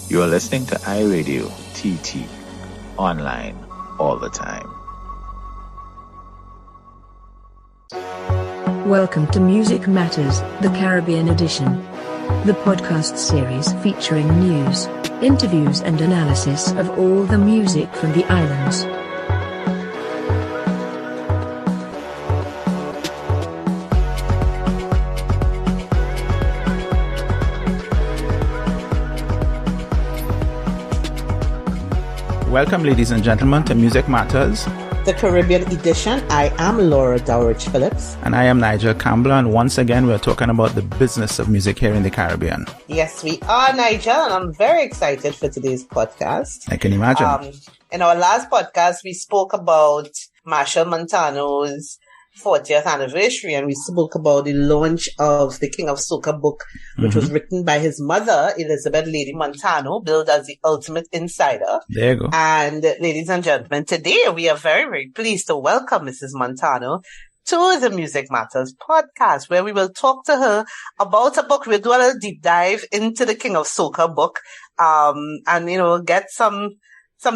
You are listening to iRadio TT, online all the time. Welcome to Music Matters, the Caribbean edition. The podcast series featuring news, interviews and analysis of all the music from the islands. Welcome, ladies and gentlemen, to Music Matters, the Caribbean edition. I am Laura Dowridge Phillips. And I am Nigel Campbell, and once again we're talking about the business of music here in the Caribbean. Yes, we are, Nigel, and I'm very excited for today's podcast. I can imagine. In our last podcast, we spoke about Machel Montano's 40th anniversary, and we spoke about the launch of the King of Soca book, which was written by his mother, Elizabeth Lady Montano, billed as the ultimate insider. There you go. And ladies and gentlemen, today we are very, very pleased to welcome Mrs. Montano to the Music Matters podcast, where we will talk to her about a book. We'll do a little deep dive into the King of Soca book, and, get some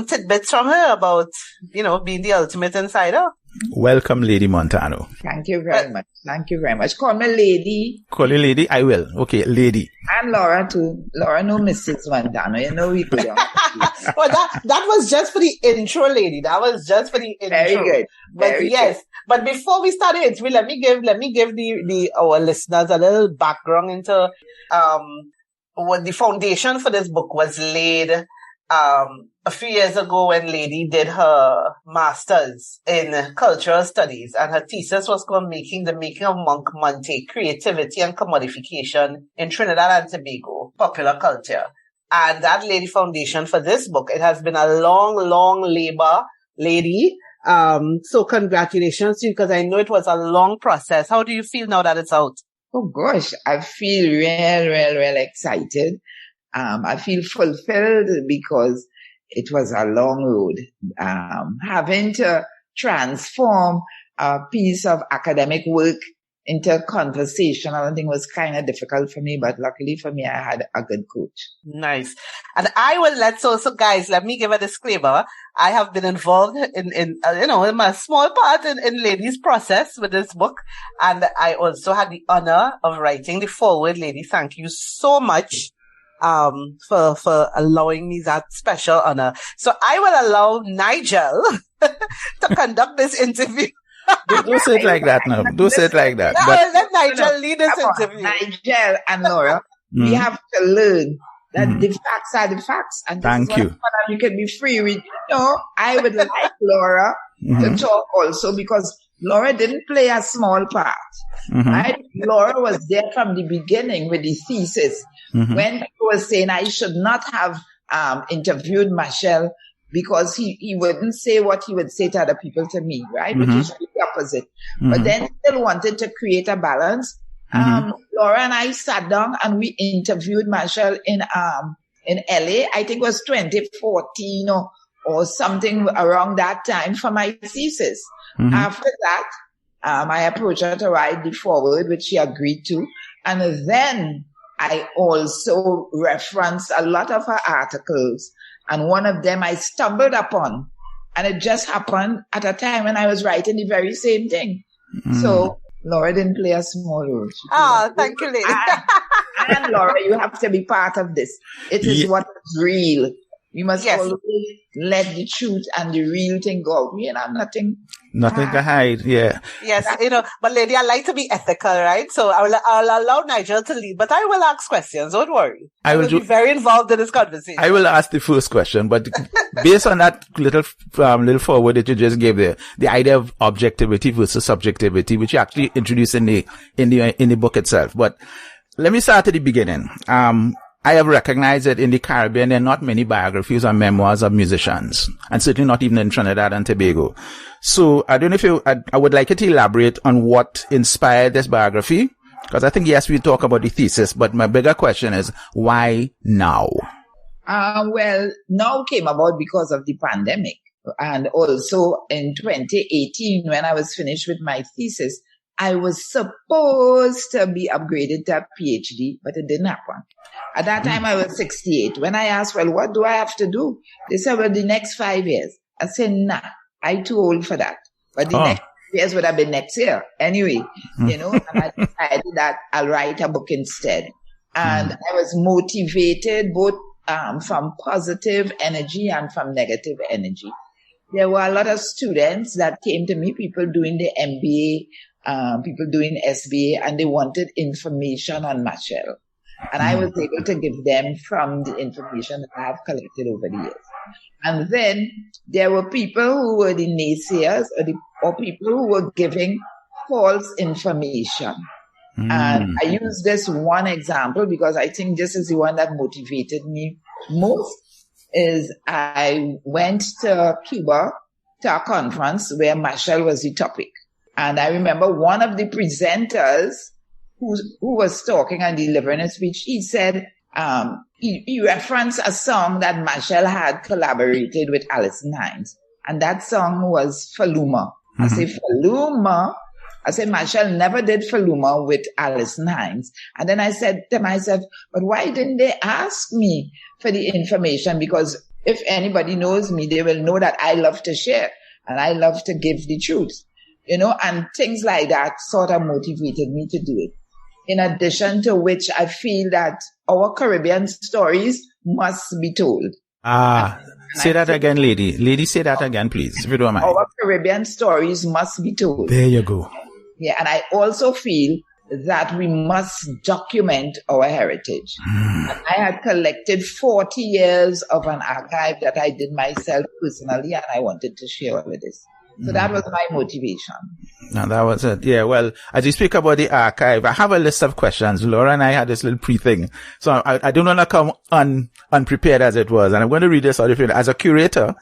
tidbits from her about, being the ultimate insider. Welcome, Lady Montano. Thank you very much. Thank you very much. Call me Lady. Call you Lady? I will. Okay, Lady. And Laura too. Laura, no Mrs. Montano. We could. Well, that was just for the intro, Lady. That was just for the intro. Very good. Very good. But before we start the interview, let me give our listeners a little background into what the foundation for this book was laid a few years ago when Lady did her master's in cultural studies, and her thesis was called The Making of Monk Monte, Creativity and Commodification in Trinidad and Tobago, Popular Culture. And that laid the foundation for this book. It has been a long, long labor, Lady. So congratulations to you, because I know it was a long process. How do you feel now that it's out? Oh gosh, I feel real excited. I feel fulfilled because it was a long road. Having to transform a piece of academic work into conversational, I think was kind of difficult for me, but luckily for me, I had a good coach. Nice. And I will so guys, let me give a disclaimer. I have been involved in my small part in Lady's process with this book. And I also had the honor of writing the foreword. Lady, thank you so much for allowing me that special honor. So I will allow Nigel to conduct this interview. Don't say it like that now. Don't say it like that. But let Nigel lead this interview. Nigel and Laura, we have to learn that the facts are the facts. And thank you. You can be free with. I would like Laura to talk also, because Laura didn't play a small part. Right? Laura was there from the beginning with the thesis. When he was saying I should not have interviewed Machel because he wouldn't say what he would say to other people to me, right? Which is the opposite. But then still wanted to create a balance. Laura and I sat down and we interviewed Machel in LA. I think it was 2014 or something around that time for my thesis. After that, I approached her to write the foreword, which she agreed to. And then I also referenced a lot of her articles. And one of them I stumbled upon. And it just happened at a time when I was writing the very same thing. So Laura didn't play a small role. Thank you, Lady. And Laura, you have to be part of this. It is what is real. You must always let the truth and the real thing go. Nothing to hide. Yeah. Yes, but Lady, I like to be ethical, right? So I'll allow Nigel to lead, but I will ask questions. Don't worry. I will be very involved in this conversation. I will ask the first question, but based on that little forward that you just gave there, the idea of objectivity versus subjectivity, which you actually introduced in the book itself. But let me start at the beginning. I have recognized that in the Caribbean, there are not many biographies or memoirs of musicians, and certainly not even in Trinidad and Tobago. So I don't know if I would like you to elaborate on what inspired this biography, because I think, yes, we talk about the thesis, but my bigger question is, why now? Well, now came about because of the pandemic. And also in 2018, when I was finished with my thesis, I was supposed to be upgraded to a PhD, but it didn't happen. At that time, I was 68. When I asked, well, what do I have to do? They said, well, the next 5 years. I said, nah, I'm too old for that. But the next years would have been next year. Anyway, and I decided that I'll write a book instead. And I was motivated both from positive energy and from negative energy. There were a lot of students that came to me, people doing the MBA, people doing SBA, and they wanted information on Machel. And I was able to give them from the information that I have collected over the years. And then there were people who were the naysayers or people who were giving false information. And I use this one example because I think this is the one that motivated me most. Is I went to Cuba to a conference where Machel was the topic. And I remember one of the presenters who was talking and delivering a speech, he said, he referenced a song that Machel had collaborated with Alison Hinds. And that song was Faluma. I say, Faluma? I said, Machel never did Faluma with Alison Hinds. And then I said to myself, but why didn't they ask me for the information? Because if anybody knows me, they will know that I love to share and I love to give the truth, and things like that sort of motivated me to do it. In addition to which, I feel that our Caribbean stories must be told. Say that again, lady. Lady, say that again, please, if you don't mind. Our Caribbean stories must be told. There you go. Yeah, and I also feel that we must document our heritage. And I had collected 40 years of an archive that I did myself personally, and I wanted to share all of this. So that was my motivation. No, that was it. Yeah, well, as you speak about the archive, I have a list of questions. Laura and I had this little pre-thing. So I don't want to come unprepared as it was. And I'm going to read this out of you. As a curator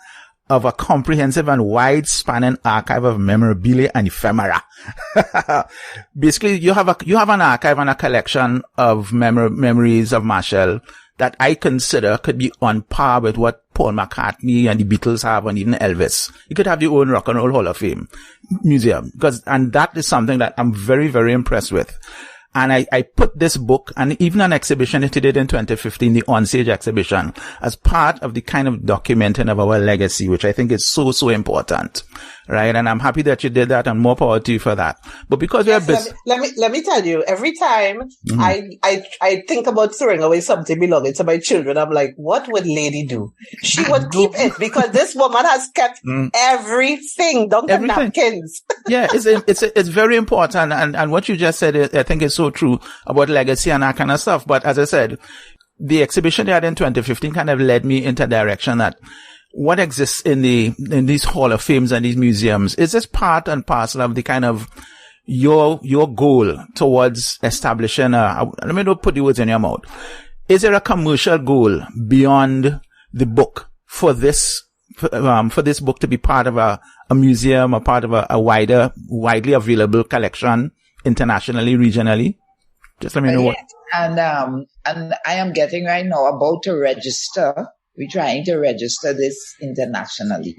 of a comprehensive and wide-spanning archive of memorabilia and ephemera. Basically, you have an archive and a collection of memories of Machel that I consider could be on par with what Paul McCartney and the Beatles have, and even Elvis. You could have your own Rock and Roll Hall of Fame museum, and that is something that I'm very, very impressed with. And I put this book and even an exhibition that you did in 2015, the On Stage exhibition, as part of the kind of documenting of our legacy, which I think is so, so important. Right? And I'm happy that you did that, and more power to you for that. But because we are busy. Let me tell you, every time I think about throwing away something belonging to my children, I'm like, what would Lady do? She would keep it, because this woman has kept everything down to napkins. Yeah, it's very important. And what you just said, I think is so true about legacy and that kind of stuff. But as I said, the exhibition they had in 2015 kind of led me into a direction that what exists in these Hall of Fames and these museums, is this part and parcel of the kind of your goal towards establishing let me not put the words in your mouth. Is there a commercial goal beyond the book for this book to be part of a museum, or part of a widely available collection internationally, regionally? Just let me know what. And I am getting right now about to register. We're trying to register this internationally.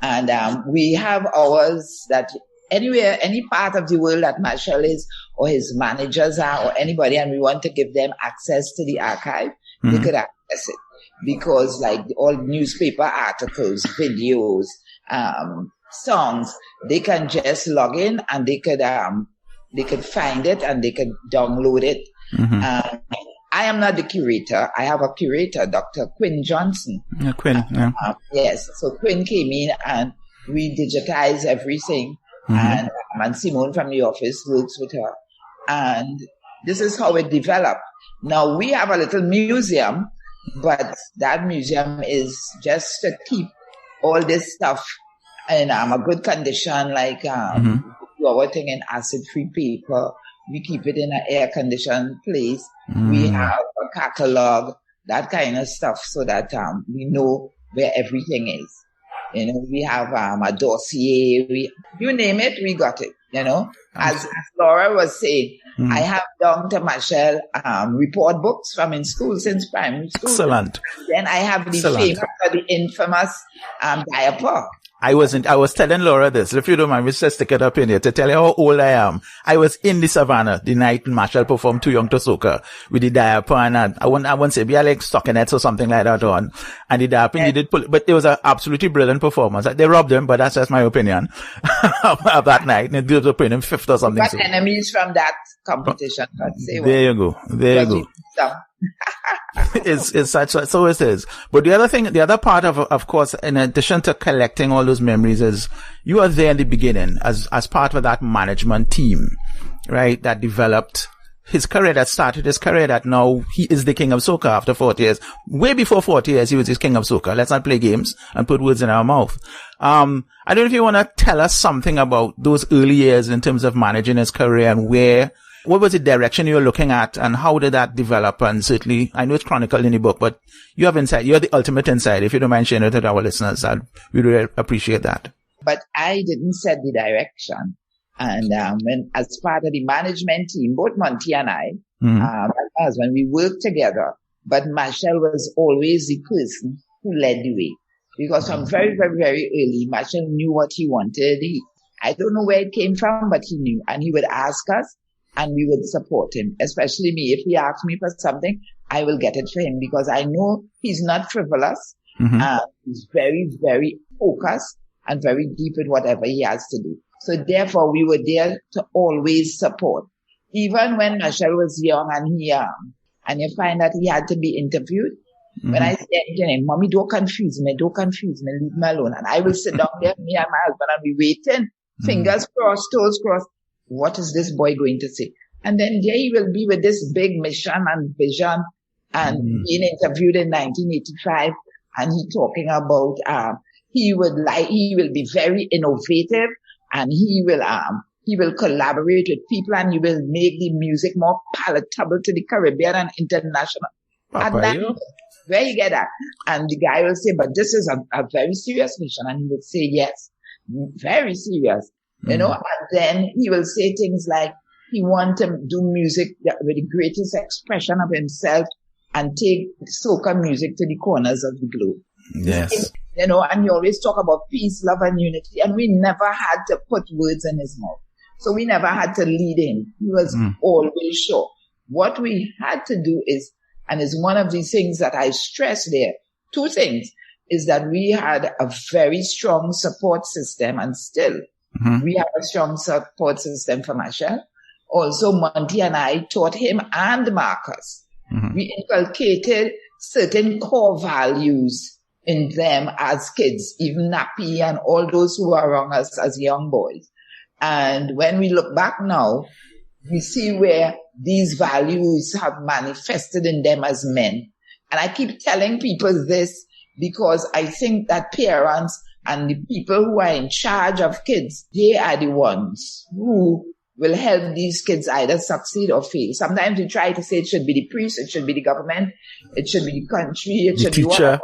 And we have ours that anywhere, any part of the world that Machel is, or his managers are, or anybody, and we want to give them access to the archive, they could access it. Because like all newspaper articles, videos, songs, they can just log in and they could find it and they could download it. I am not the curator. I have a curator, Dr. Quinn Johnson. Yeah, Quinn. Yeah. Yes. So Quinn came in and we digitized everything. And Simone from the office works with her. And this is how it developed. Now we have a little museum, but that museum is just to keep all this stuff in a good condition, like our thing in acid-free paper. We keep it in an air-conditioned place. We have a catalog, that kind of stuff, so that we know where everything is. We have a dossier. You name it, we got it. As Laura was saying, I have down to Machel report books from in school since primary school. Excellent. Then I have the famous, the infamous diaper. I was telling Laura this, if you don't mind, we just stick it up in here to tell you how old I am. I was in the savannah the night Machel performed Too Young to Soca with the diaper, and I won't say, be like stockinette or something like that on. And the diaper, he did pull, but it was an absolutely brilliant performance. They robbed him, but that's just my opinion of that night. And they were putting him fifth or something. But enemies from that competition. There you go. It's such, so it is. But the other part of course, in addition to collecting all those memories, is you are there in the beginning as part of that management team, right? That developed his career, that started his career, that now he is the king of soca after 40 years. Way before 40 years, he was his king of soca. Let's not play games and put words in our mouth. I don't know if you want to tell us something about those early years in terms of managing his career and what was the direction you were looking at and how did that develop? And certainly, I know it's chronicled in the book, but you have insight. You're the ultimate insight. If you don't mind sharing it with our listeners, we really appreciate that. But I didn't set the direction. And when, as part of the management team, both Monty and I, my husband, we worked together. But Machel was always the person who led the way. Because from very, very, very early, Machel knew what he wanted. I don't know where it came from, but he knew. And he would ask us, and we would support him, especially me. If he asks me for something, I will get it for him because I know he's not frivolous. He's very, very focused and very deep in whatever he has to do. So therefore, we were there to always support. Even when Machel was young and you find that he had to be interviewed, when I said to him, Mommy, don't confuse me, leave me alone. And I will sit down there, me and my husband, and we waiting, fingers crossed, toes crossed. What is this boy going to say? And then there he will be with this big mission and vision and being interviewed in 1985 and he talking about, he will be very innovative and he will collaborate with people and he will make the music more palatable to the Caribbean and international. And that, where you get that? And the guy will say, but this is a very serious mission. And he would say, yes, very serious. You know, and then he will say things like he wants to do music with the greatest expression of himself and take soca music to the corners of the globe. Yes. You know, and he always talk about peace, love, and unity. And we never had to put words in his mouth. So we never had to lead him. He was always sure. What we had to do is, and it's one of these things that I stress there, two things, is that we had a very strong support system and still we have a strong support system for Machel. Also, Monty and I taught him and Marcus. We inculcated certain core values in them as kids, even Nappy and all those who were around us as young boys. And when we look back now, we see where these values have manifested in them as men. And I keep telling people this because I think that parents and the people who are in charge of kids, they are the ones who will help these kids either succeed or fail. Sometimes we try to say it should be the priest, it should be the government, it should be the country, it should be whatever.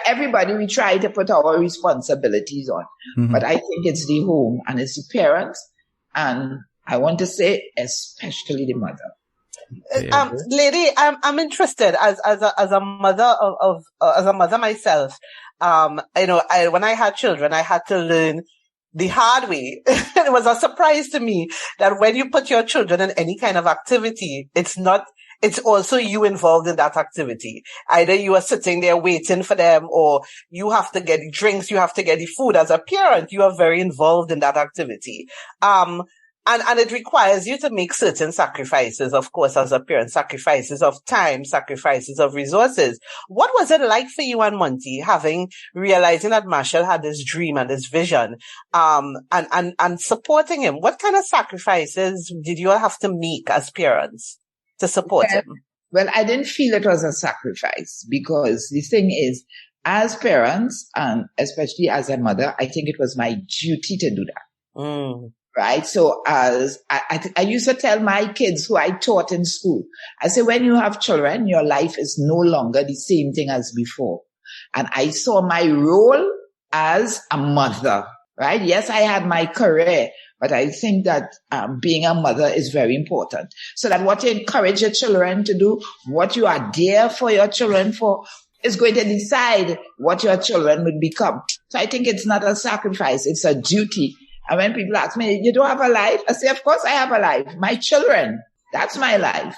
Everybody, we try to put our responsibilities on. But I think it's the home and it's the parents. And I want to say, especially the mother. Lady, I'm interested as a mother myself. You know, when I had children, I had to learn the hard way. It was a surprise to me that when you put your children in any kind of activity, it's also you involved in that activity. Either you are sitting there waiting for them or you have to get the drinks, you have to get the food. As a parent, you are very involved in that activity. And it requires you to make certain sacrifices, of course, as a parent, sacrifices of time, sacrifices of resources. What was it like for you and Monty, realizing that Machel had this dream and this vision, and supporting him? What kind of sacrifices did you all have to make as parents to support him? Well, I didn't feel it was a sacrifice because the thing is, as parents, and especially as a mother, I think it was my duty to do that. Right. So as I used to tell my kids who I taught in school, I say, when you have children, your life is no longer the same thing as before. And I saw my role as a mother, right? Yes, I had my career, but I think that being a mother is very important. So that what you encourage your children to do, what you are there for your children for, is going to decide what your children will become. So I think it's not a sacrifice, it's a duty. And when people ask me, you don't have a life? I say, of course I have a life. My children, that's my life.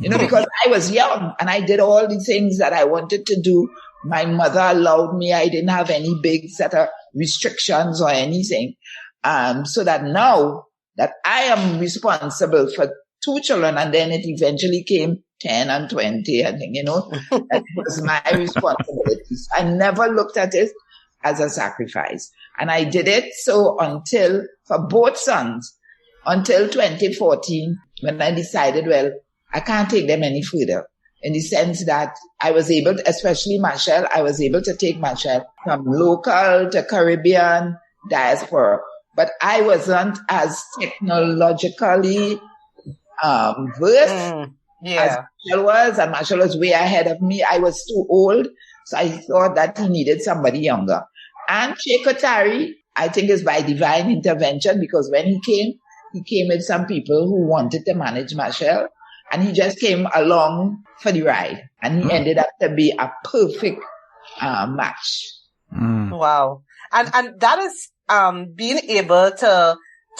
Because I was young and I did all the things that I wanted to do. My mother allowed me. I didn't have any big set of restrictions or anything. So that now that I am responsible for 2 children, and then it eventually came 10 and 20, I think, that was my responsibility. I never looked at it as a sacrifice. And I did it for both sons, until 2014, when I decided, well, I can't take them any further. In the sense that I was able to, especially Machel, I was able to take Machel from local to Caribbean diaspora. But I wasn't as technologically versed as Machel was, and Machel was way ahead of me. I was too old, so I thought that he needed somebody younger. And Chekotari, I think, is by divine intervention, because when he came with some people who wanted to manage Machel, and he just came along for the ride, and he ended up to be a perfect match. Wow. And that is being able to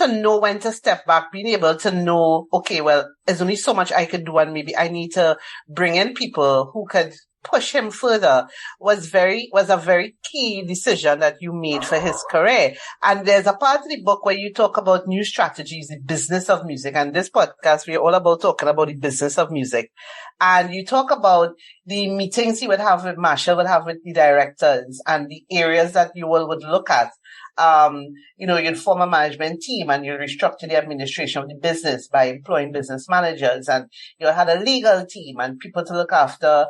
know when to step back, being able to know, okay, well, there's only so much I could do, and maybe I need to bring in people who could push him further, was a very key decision that you made for his career. And there's a part of the book where you talk about new strategies, the business of music. And this podcast, we're all about talking about the business of music. And you talk about the meetings he would have with Machel, would have with the directors, and the areas that you all would look at. You'd form a management team and you restructure the administration of the business by employing business managers, and you had a legal team and people to look after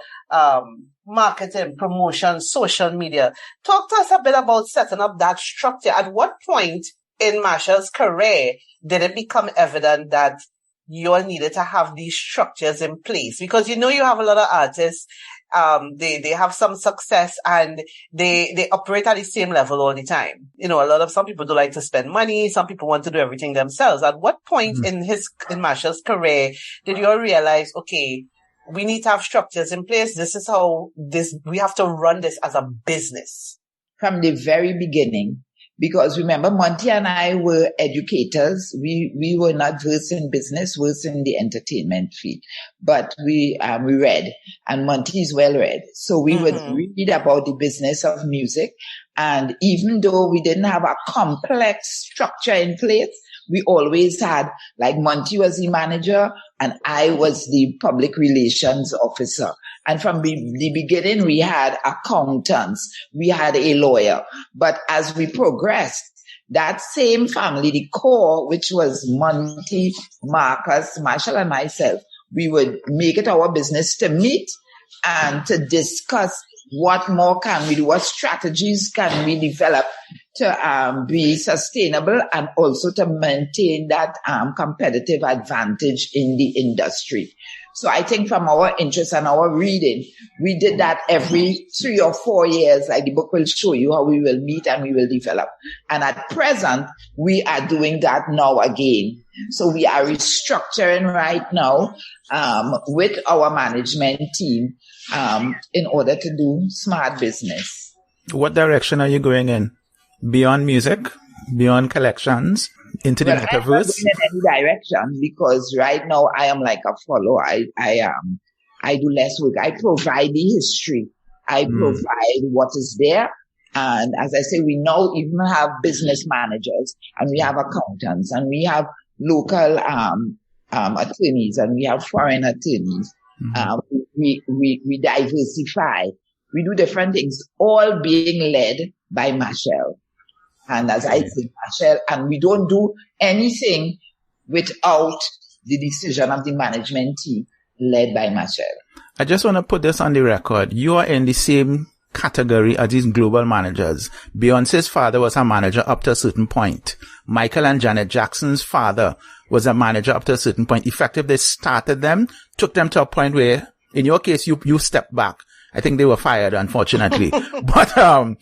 marketing, promotion, social media. Talk to us a bit about setting up that structure. At what point in Machel's career did it become evident that you all needed to have these structures in place? Because you have a lot of artists, they have some success and they operate at the same level all the time. Some people do like to spend money, some people want to do everything themselves. At what point in Machel's career did you all realize, okay, we need to have structures in place? This is how we have to run this as a business. From the very beginning. Because remember, Monty and I were educators. We were not versed in business, versed in the entertainment field. But we read, and Monty is well read. So we would read about the business of music. And even though we didn't have a complex structure in place, we always had, like, Monty was the manager and I was the public relations officer. And from the beginning, we had accountants, we had a lawyer. But as we progressed, that same family, the core, which was Monty, Marcus, Machel, and myself, we would make it our business to meet and to discuss what more can we do, what strategies can we develop to be sustainable and also to maintain that competitive advantage in the industry. So I think from our interest and our reading, we did that every 3 or 4 years. Like the book will show you how we will meet and we will develop. And at present, we are doing that now again. So we are restructuring right now with our management team in order to do smart business. What direction are you going in? Beyond music? Beyond collections? Into the metaverse? I'm not going in any direction because right now I am like a follower. I do less work. I provide the history. I provide what is there. And as I say, we now even have business managers and we have accountants and we have local attorneys and we have foreign attorneys. We diversify. We do different things, all being led by Machel. And as I say, Machel, and we don't do anything without the decision of the management team led by Machel. I just want to put this on the record. You are in the same category as these global managers. Beyonce's father was a manager up to a certain point. Michael and Janet Jackson's father was a manager up to a certain point. Effective, they started them, took them to a point where, in your case, you stepped back. I think they were fired, unfortunately. But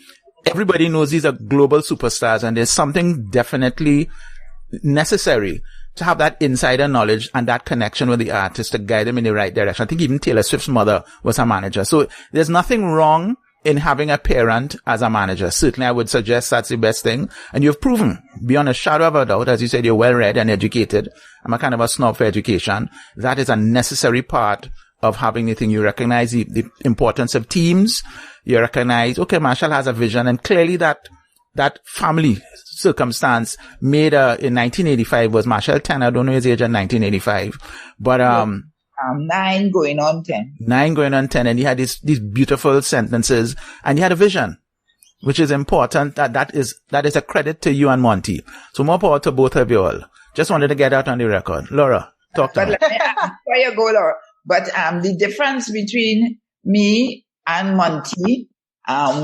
everybody knows these are global superstars, and there's something definitely necessary to have that insider knowledge and that connection with the artist to guide them in the right direction. I think even Taylor Swift's mother was a manager. So there's nothing wrong in having a parent as a manager. Certainly, I would suggest that's the best thing. And you've proven, beyond a shadow of a doubt, as you said, you're well-read and educated. I'm a kind of a snob for education. That is a necessary part of having the thing. You recognize the importance of teams. You recognize, okay, Machel has a vision, and clearly that family circumstance made in 1985 was Machel 10. I don't know his age in 1985, but 9 going on 10. 9 going on 10, and he had these beautiful sentences, and he had a vision, which is important. That is a credit to you and Monty. So more power to both of you all. Just wanted to get out on the record. Laura, talk to me. Before you go, Laura, but the difference between me and Monty,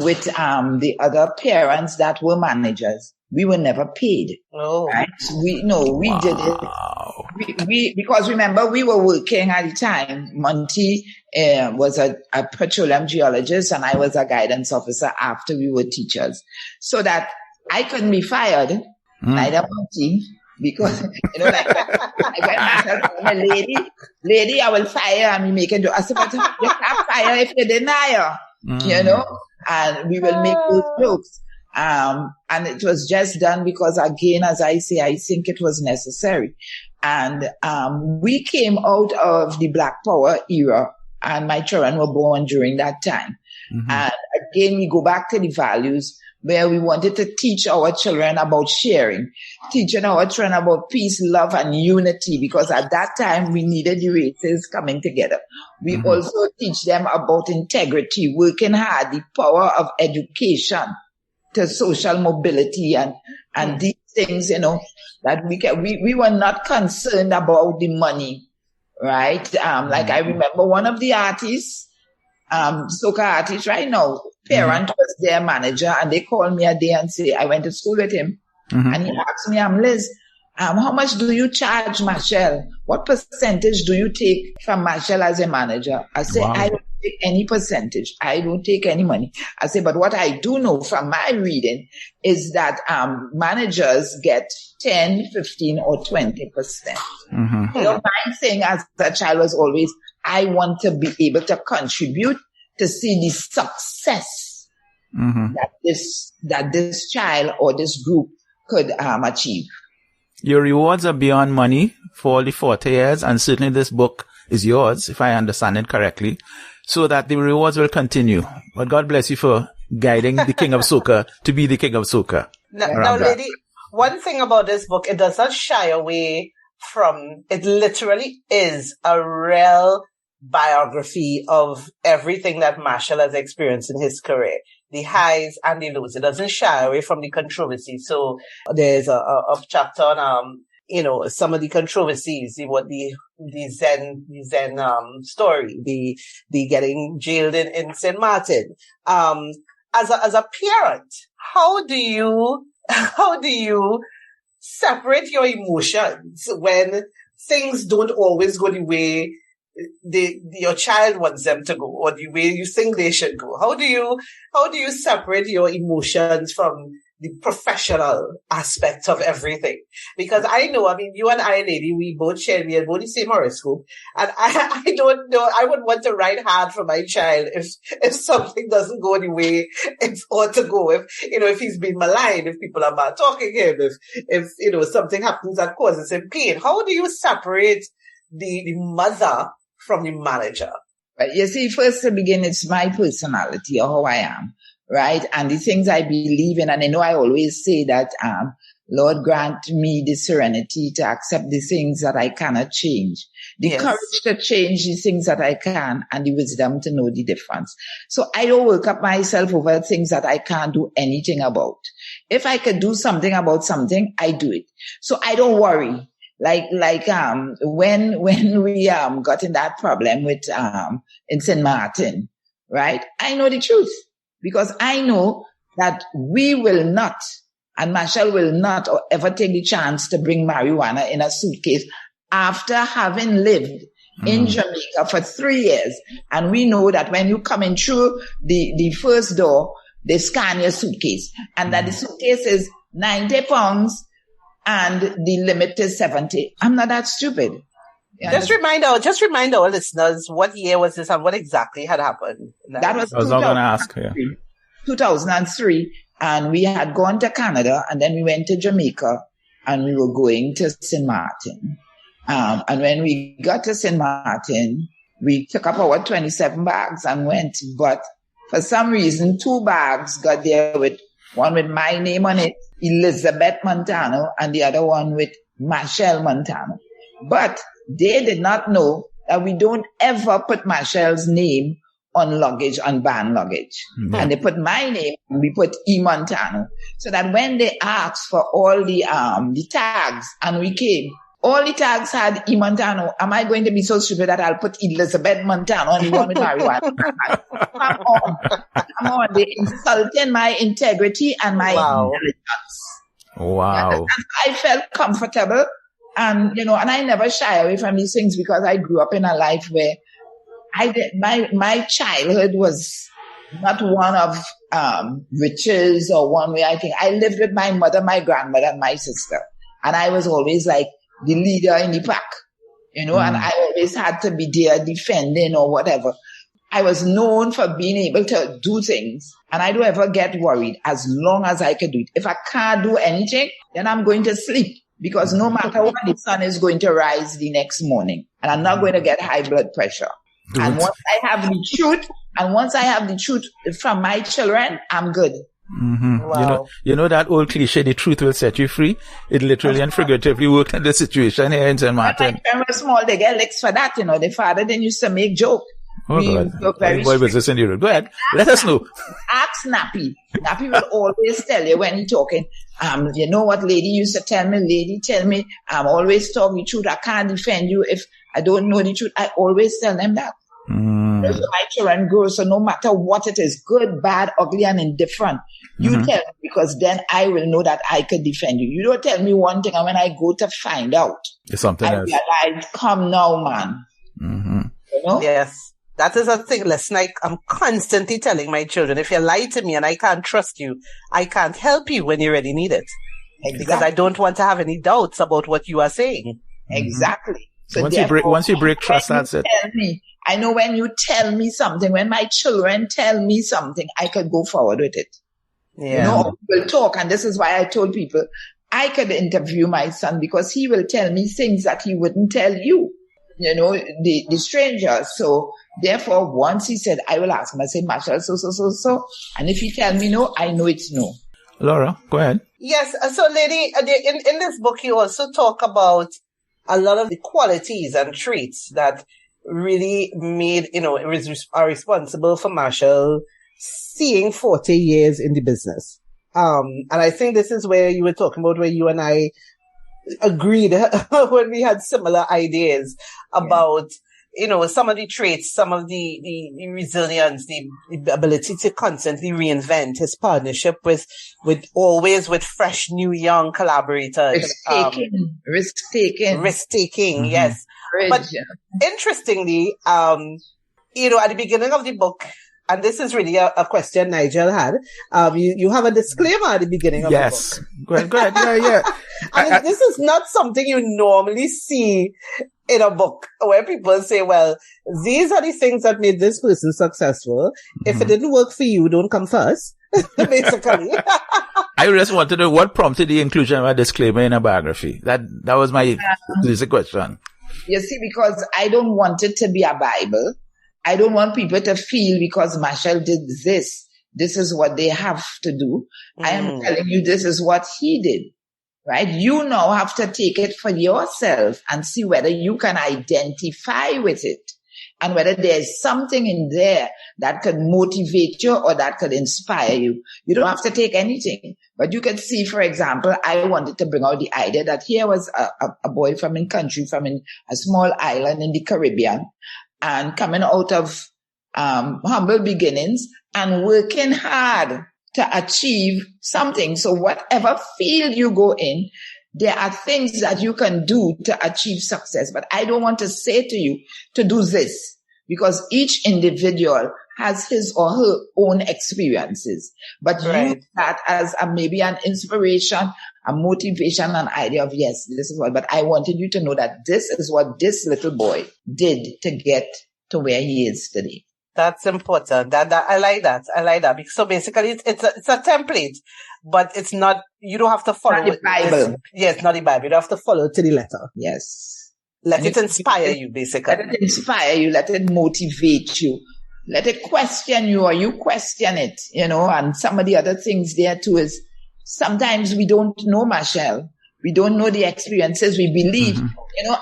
with the other parents that were managers, we were never paid. Oh, right? We did it. We because remember, we were working at the time. Monty was a petroleum geologist, and I was a guidance officer after we were teachers. So that I couldn't be fired, neither Monty, because, like I went myself, lady, I will fire, and we make it do. I said, but you can't fire if you deny her, and we will make those jokes. And it was just done because, again, as I say, I think it was necessary. And we came out of the Black Power era, and my children were born during that time. Mm-hmm. And again, we go back to the values where we wanted to teach our children about sharing, teaching our children about peace, love, and unity, because at that time we needed the races coming together. We also teach them about integrity, working hard, the power of education to social mobility and these things, that we were not concerned about the money, right? Like I remember one of the artists, Soca artist right now, parent was their manager, and they called me a day and say, I went to school with him, and he asked me, Liz, how much do you charge Machel? What percentage do you take from Machel as a manager? I say, wow. I don't take any percentage. I don't take any money. I say, but what I do know from my reading is that managers get 10, 15, or 20%. My thing as a child was always, I want to be able to contribute to see the success that this child or this group could achieve. Your rewards are beyond money for all the 40 years, and certainly this book is yours, if I understand it correctly, so that the rewards will continue. But God bless you for guiding the King of Soca to be the King of Soca. Now, lady, one thing about this book, it does not shy away from, it literally is a real biography of everything that Machel has experienced in his career, the highs and the lows. It doesn't shy away from the controversy. So there's a chapter on, some of the controversies, the Zen story, the getting jailed in St. Martin. As a parent, how do you separate your emotions when things don't always go the way your child wants them to go, or the way you think they should go? How do you separate your emotions from the professional aspect of everything? Because I know, you and I, lady, we both had both the same horoscope, and I don't know, I would want to write hard for my child if something doesn't go the way it ought to go, if he's been maligned, if people are bad talking him, if something happens that causes him pain. How do you separate the mother from the manager? You see, first to begin, it's my personality or how I am, right? And the things I believe in, and I know I always say that, Lord, grant me the serenity to accept the things that I cannot change, the courage to change the things that I can, and the wisdom to know the difference. So I don't work up myself over things that I can't do anything about. If I could do something about something, I do it. So I don't worry. Like when we got in that problem with in St. Martin, right? I know the truth, because I know that we will not, and Machel will not or ever take the chance to bring marijuana in a suitcase after having lived in Jamaica for 3 years. And we know that when you come in through the first door, they scan your suitcase, and that the suitcase is 90 pounds and the limit is 70. I'm not that stupid. Just remind our listeners, what year was this and what exactly had happened? That was I was not going to ask. Yeah. 2003, and we had gone to Canada, and then we went to Jamaica, and we were going to St. Martin. And when we got to St. Martin, we took up our 27 bags and went. But for some reason, 2 bags got there with one with my name on it, Elizabeth Montano, and the other one with Machel Montano. But they did not know that we don't ever put Machel's name on luggage, on van luggage. Mm-hmm. And they put my name, and we put E. Montano. So that when they asked for all the tags, and we came, all the tags had E. Montano. Am I going to be so stupid that I'll put Elizabeth Montano on the one with marijuana? Come on. They insulted my integrity and my intelligence. Wow. And I felt comfortable. And, and I never shy away from these things because I grew up in a life where my childhood was not one of riches or one way. I think I lived with my mother, my grandmother, and my sister. And I was always like the leader in the pack, and I always had to be there defending or whatever. I was known for being able to do things, and I don't ever get worried as long as I can do it. If I can't do anything, then I'm going to sleep because no matter what, the sun is going to rise the next morning, and I'm not going to get high blood pressure. And once I have the truth, from my children, I'm good. Mm-hmm. Wow. You know that old cliche, the truth will set you free. It literally and figuratively worked in the situation here in St. Martin. When my parents were small, they get licks for that. The father then used to make joke. Oh, God. Boy, was this in Europe? Go ahead. Let us know. Ask Nappy. Nappy will always tell you when he's talking. You know what lady used to tell me? Lady tell me, I'm always talking the truth. I can't defend you if I don't know the truth. I always tell them that. My children grow, so no matter what it is, good, bad, ugly, and indifferent, you tell me, because then I will know that I could defend you. You don't tell me one thing, and when I go to find out, it's something else. I come now, man. Mm-hmm. Yes. That is a thing. Listen, I'm constantly telling my children, if you lie to me and I can't trust you, I can't help you when you really need it. Exactly. Because I don't want to have any doubts about what you are saying. Exactly. So once you break trust, that's it. I know when you tell me something, when my children tell me something, I could go forward with it. Yeah. We'll talk. And this is why I told people I could interview my son because he will tell me things that he wouldn't tell you, the stranger. So therefore, once he said, I will ask him, I say, Machel, so. And if he tell me no, I know it's no. Laura, go ahead. Yes. So lady, in this book, you also talk about a lot of the qualities and traits that really made, are responsible for Machel seeing 40 years in the business. And I think this is where you were talking about where you and I agreed when we had similar ideas about, some of the traits, some of the resilience, the ability to constantly reinvent, his partnership with fresh, new, young collaborators. Risk-taking, yes. But interestingly, at the beginning of the book, and this is really a question Nigel had, you have a disclaimer at the beginning of the book. Go ahead. Yeah. And this is not something you normally see in a book where people say, well, these are the things that made this person successful. If it didn't work for you, don't come first, basically. I just wanted to know what prompted the inclusion of a disclaimer in a biography. That was my basic question. You see, because I don't want it to be a Bible. I don't want people to feel because Machel did this is what they have to do. I am telling you, this is what he did, right? You now have to take it for yourself and see whether you can identify with it and whether there's something in there that could motivate you or that could inspire you. You don't have to take anything, but you can see, for example, I wanted to bring out the idea that here was a boy from a small island in the Caribbean, and coming out of humble beginnings and working hard to achieve something. So whatever field you go in, there are things that you can do to achieve success. But I don't want to say to you to do this because each individual has his or her own experiences, but Right. use that as maybe an inspiration, a motivation, an idea of, yes, this is what, but I wanted you to know that this is what this little boy did to get to where he is today. That's important. That I like that. I like that. So basically, it's a template, but it's not. You don't have to follow Not the Bible. Yes, not the Bible. You don't have to follow it to the letter. Yes. Let it inspire you, basically. Let it inspire you. Let it motivate you. Let it question you, or you question it. And some of the other things there too is sometimes we don't know, Machel. We don't know the experiences. We believe,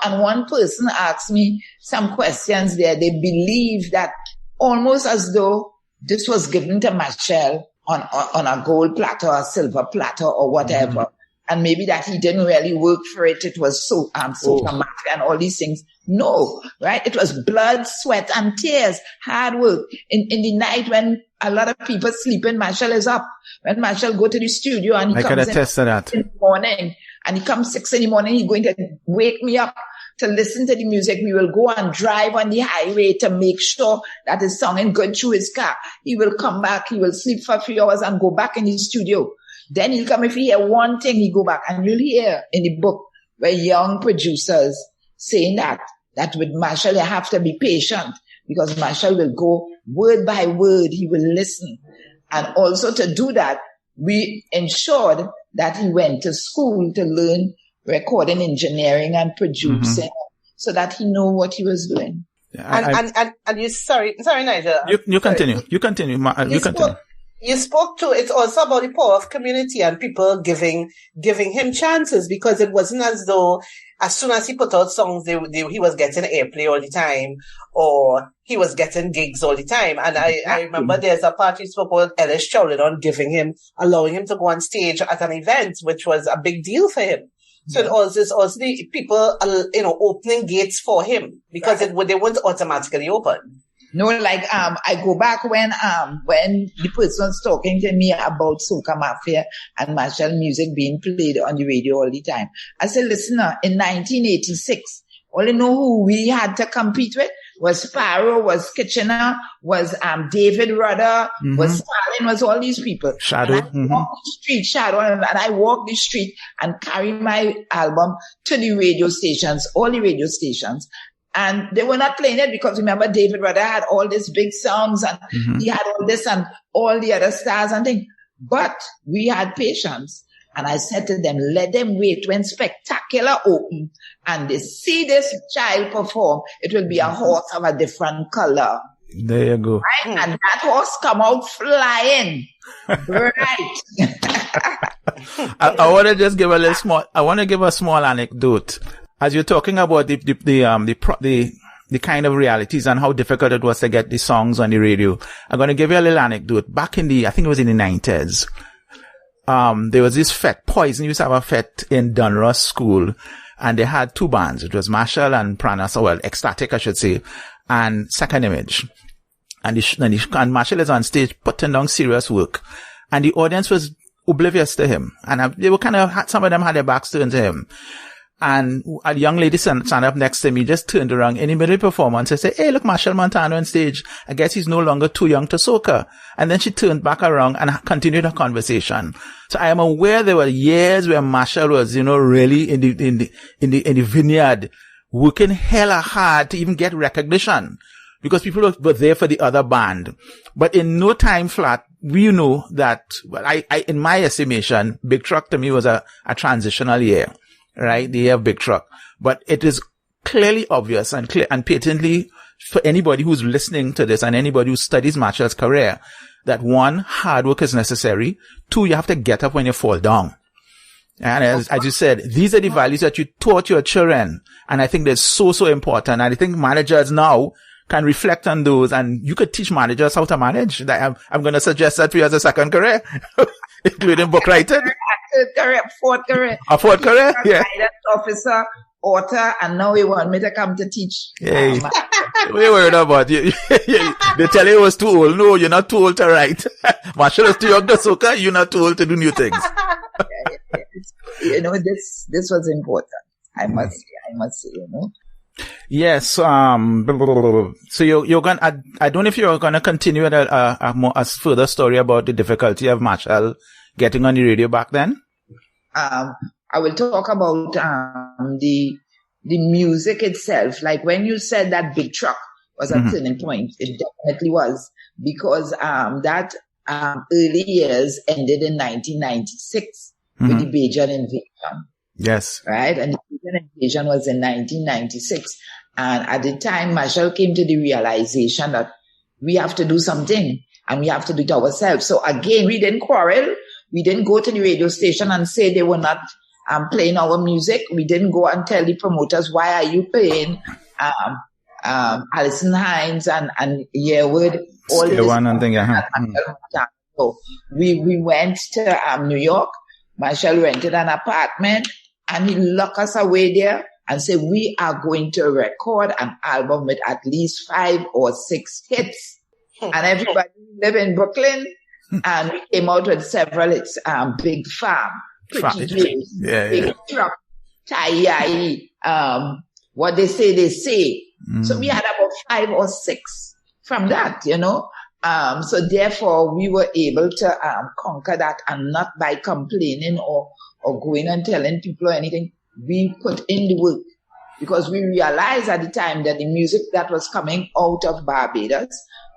and one person asked me some questions there. They believe that almost as though this was given to Machel on a gold platter or a silver platter or whatever. And maybe that he didn't really work for it. It was Soca Mafia and all these things. No, right? It was blood, sweat, and tears, hard work. In the night when a lot of people sleeping, Machel is up. When Machel go to the studio and he comes in the morning, and he comes 6 a.m, he's going to wake me up to listen to the music. We will go and drive on the highway to make sure that his song is good through his car. He will come back. He will sleep for 3 hours and go back in the studio. Then he'll come. If he hear one thing, he go back. And you'll hear in the book where young producers saying that with Machel, you have to be patient because Machel will go word by word. He will listen. And also to do that, we ensured that he went to school to learn recording engineering and producing so that he knew what he was doing. And you, sorry, Nigel. You continue. You continue. You spoke to, it's also about the power of community and people giving him chances, because it wasn't as though as soon as he put out songs, he was getting airplay all the time, or he was getting gigs all the time. And I remember there's a part you spoke about Ellis Chowlin on allowing him to go on stage at an event, which was a big deal for him. So it also the people, opening gates for him, because they weren't automatically open. No, like, I go back when the person was talking to me about Soca Mafia and Machel music being played on the radio all the time. I said, listener, in 1986, all you know who we had to compete with was Sparrow, was Kitchener, was David Rudder, was Stalin, was all these people. Shadow. And I walk the street, Shadow, and I walk the street and carry my album to the radio stations, all the radio stations. And they were not playing it because, remember, David Rudder had all these big songs and he had all this and all the other stars and things. But we had patience. And I said to them, let them wait when Spectacular open and they see this child perform. It will be a horse of a different color. There you go. Right? And that horse come out flying. Right. I want to just give a small anecdote. As you're talking about the kind of realities and how difficult it was to get the songs on the radio, I'm going to give you a little anecdote. Back in I think it was in the 90s, there was this fete. Poison used to have a fete in Dunross School, and they had two bands. It was Machel and Ecstatic, I should say, and Second Image. And Machel is on stage putting down serious work, and the audience was oblivious to him. And they were some of them had their backs turned to him. And a young lady stand up next to me, just turned around in the middle of the performance and said, hey, look, Machel Montano on stage. I guess he's no longer too young to soca. And then she turned back around and continued her conversation. So I am aware there were years where Machel was, really in the vineyard, working hella hard to even get recognition, because people were there for the other band. But in no time flat, we know that, in my estimation, Big Truck to me was a transitional year. Right? The year of Big Truck. But it is clearly obvious and patently for anybody who's listening to this and anybody who studies Machel's career that 1, hard work is necessary. 2, you have to get up when you fall down. And as you said, these are the values that you taught your children. And I think they're so important. And I think managers now can reflect on those, and you could teach managers how to manage. I'm going to suggest that for you as a second career, including book writing. Fourth career. A fourth career? Yeah. Guidance officer, author, and now he want me to come to teach. Hey, what are you worried about? They tell you it was too old. No, you're not too old to write. Machel is too young to soca. You're not too old to do new things. This was important. I must say, Yes. So you're going. I don't know if you're going to continue with a further story about the difficulty of Machel getting on the radio back then. I will talk about the music itself. Like when you said that Big Truck was a turning point, it definitely was, because that early years ended in 1996 with the Bajan invasion. Yes. Right? And the Bajan invasion was in 1996. And at the time, Machel came to the realization that we have to do something and we have to do it ourselves. So again, we didn't quarrel. We didn't go to the radio station and say they were not playing our music. We didn't go and tell the promoters, why are you playing Alison Hines and Yearwood? All this one and thing, yeah. So we went to New York. Machel rented an apartment and he locked us away there and said, we are going to record an album with at least 5 or 6 hits. And everybody live in Brooklyn. And we came out with several. It's Big Farm, Pretty Dreams, Big Truck, Tai, what they say. So we had about 5 or 6 from that, you know. So therefore, we were able to conquer that, and not by complaining or going and telling people or anything. We put in the work because we realized at the time that the music that was coming out of Barbados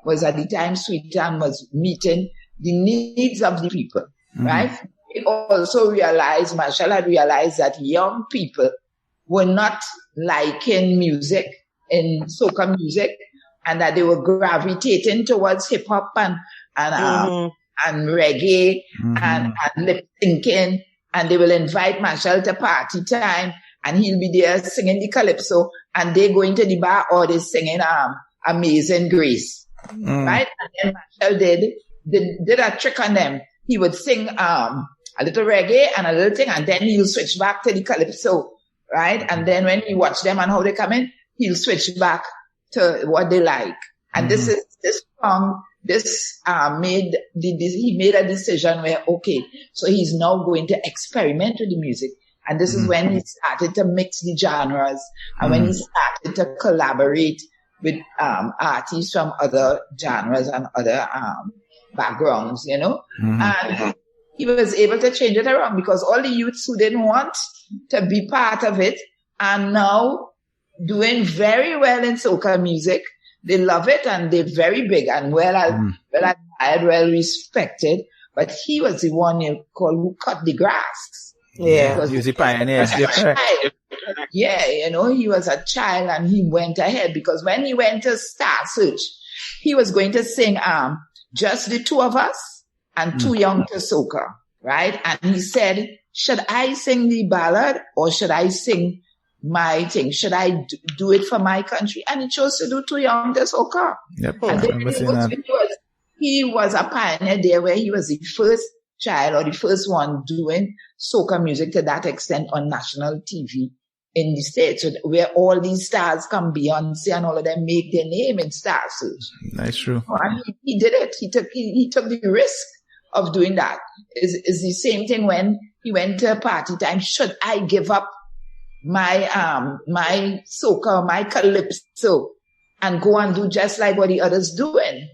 was at the time Sweetan was meeting the needs of the people, right? We also realized, Machel had realized that young people were not liking music in soca music, and that they were gravitating towards hip hop and reggae and lip syncing, and they will invite Machel to party time, and he'll be there singing the calypso, and they go into the bar or they singing Amazing Grace, right? And then Machel did a trick on them. He would sing a little reggae and a little thing, and then he'll switch back to the calypso, right? And then when he watch them and how they come in, he'll switch back to what they like. And this song he made a decision where, okay, so he's now going to experiment with the music. And this is when he started to mix the genres, and when he started to collaborate with artists from other genres and other backgrounds, you know. And he was able to change it around, because all the youths who didn't want to be part of it are now doing very well in soca music. They love it, and they're very big and well admired, well respected. But he was the one who cut the grass. Yeah, he was a pioneer. Yeah, you know, he was a child and he went ahead, because when he went to Star Search, he was going to sing Just the Two of Us and Too Young to Soca, right? And he said, should I sing the ballad or should I sing my thing? Should I do it for my country? And he chose to do Too Young to Soca. Yep. And then he was a pioneer there, where he was the first child or the first one doing soca music to that extent on national TV in the States, where all these stars come, Beyonce and all of them, make their name in Star Search. That's true. And he did it. He took the risk of doing that. It's the same thing when he went to party time. Should I give up my soca, my calypso, and go and do just like what the others doing?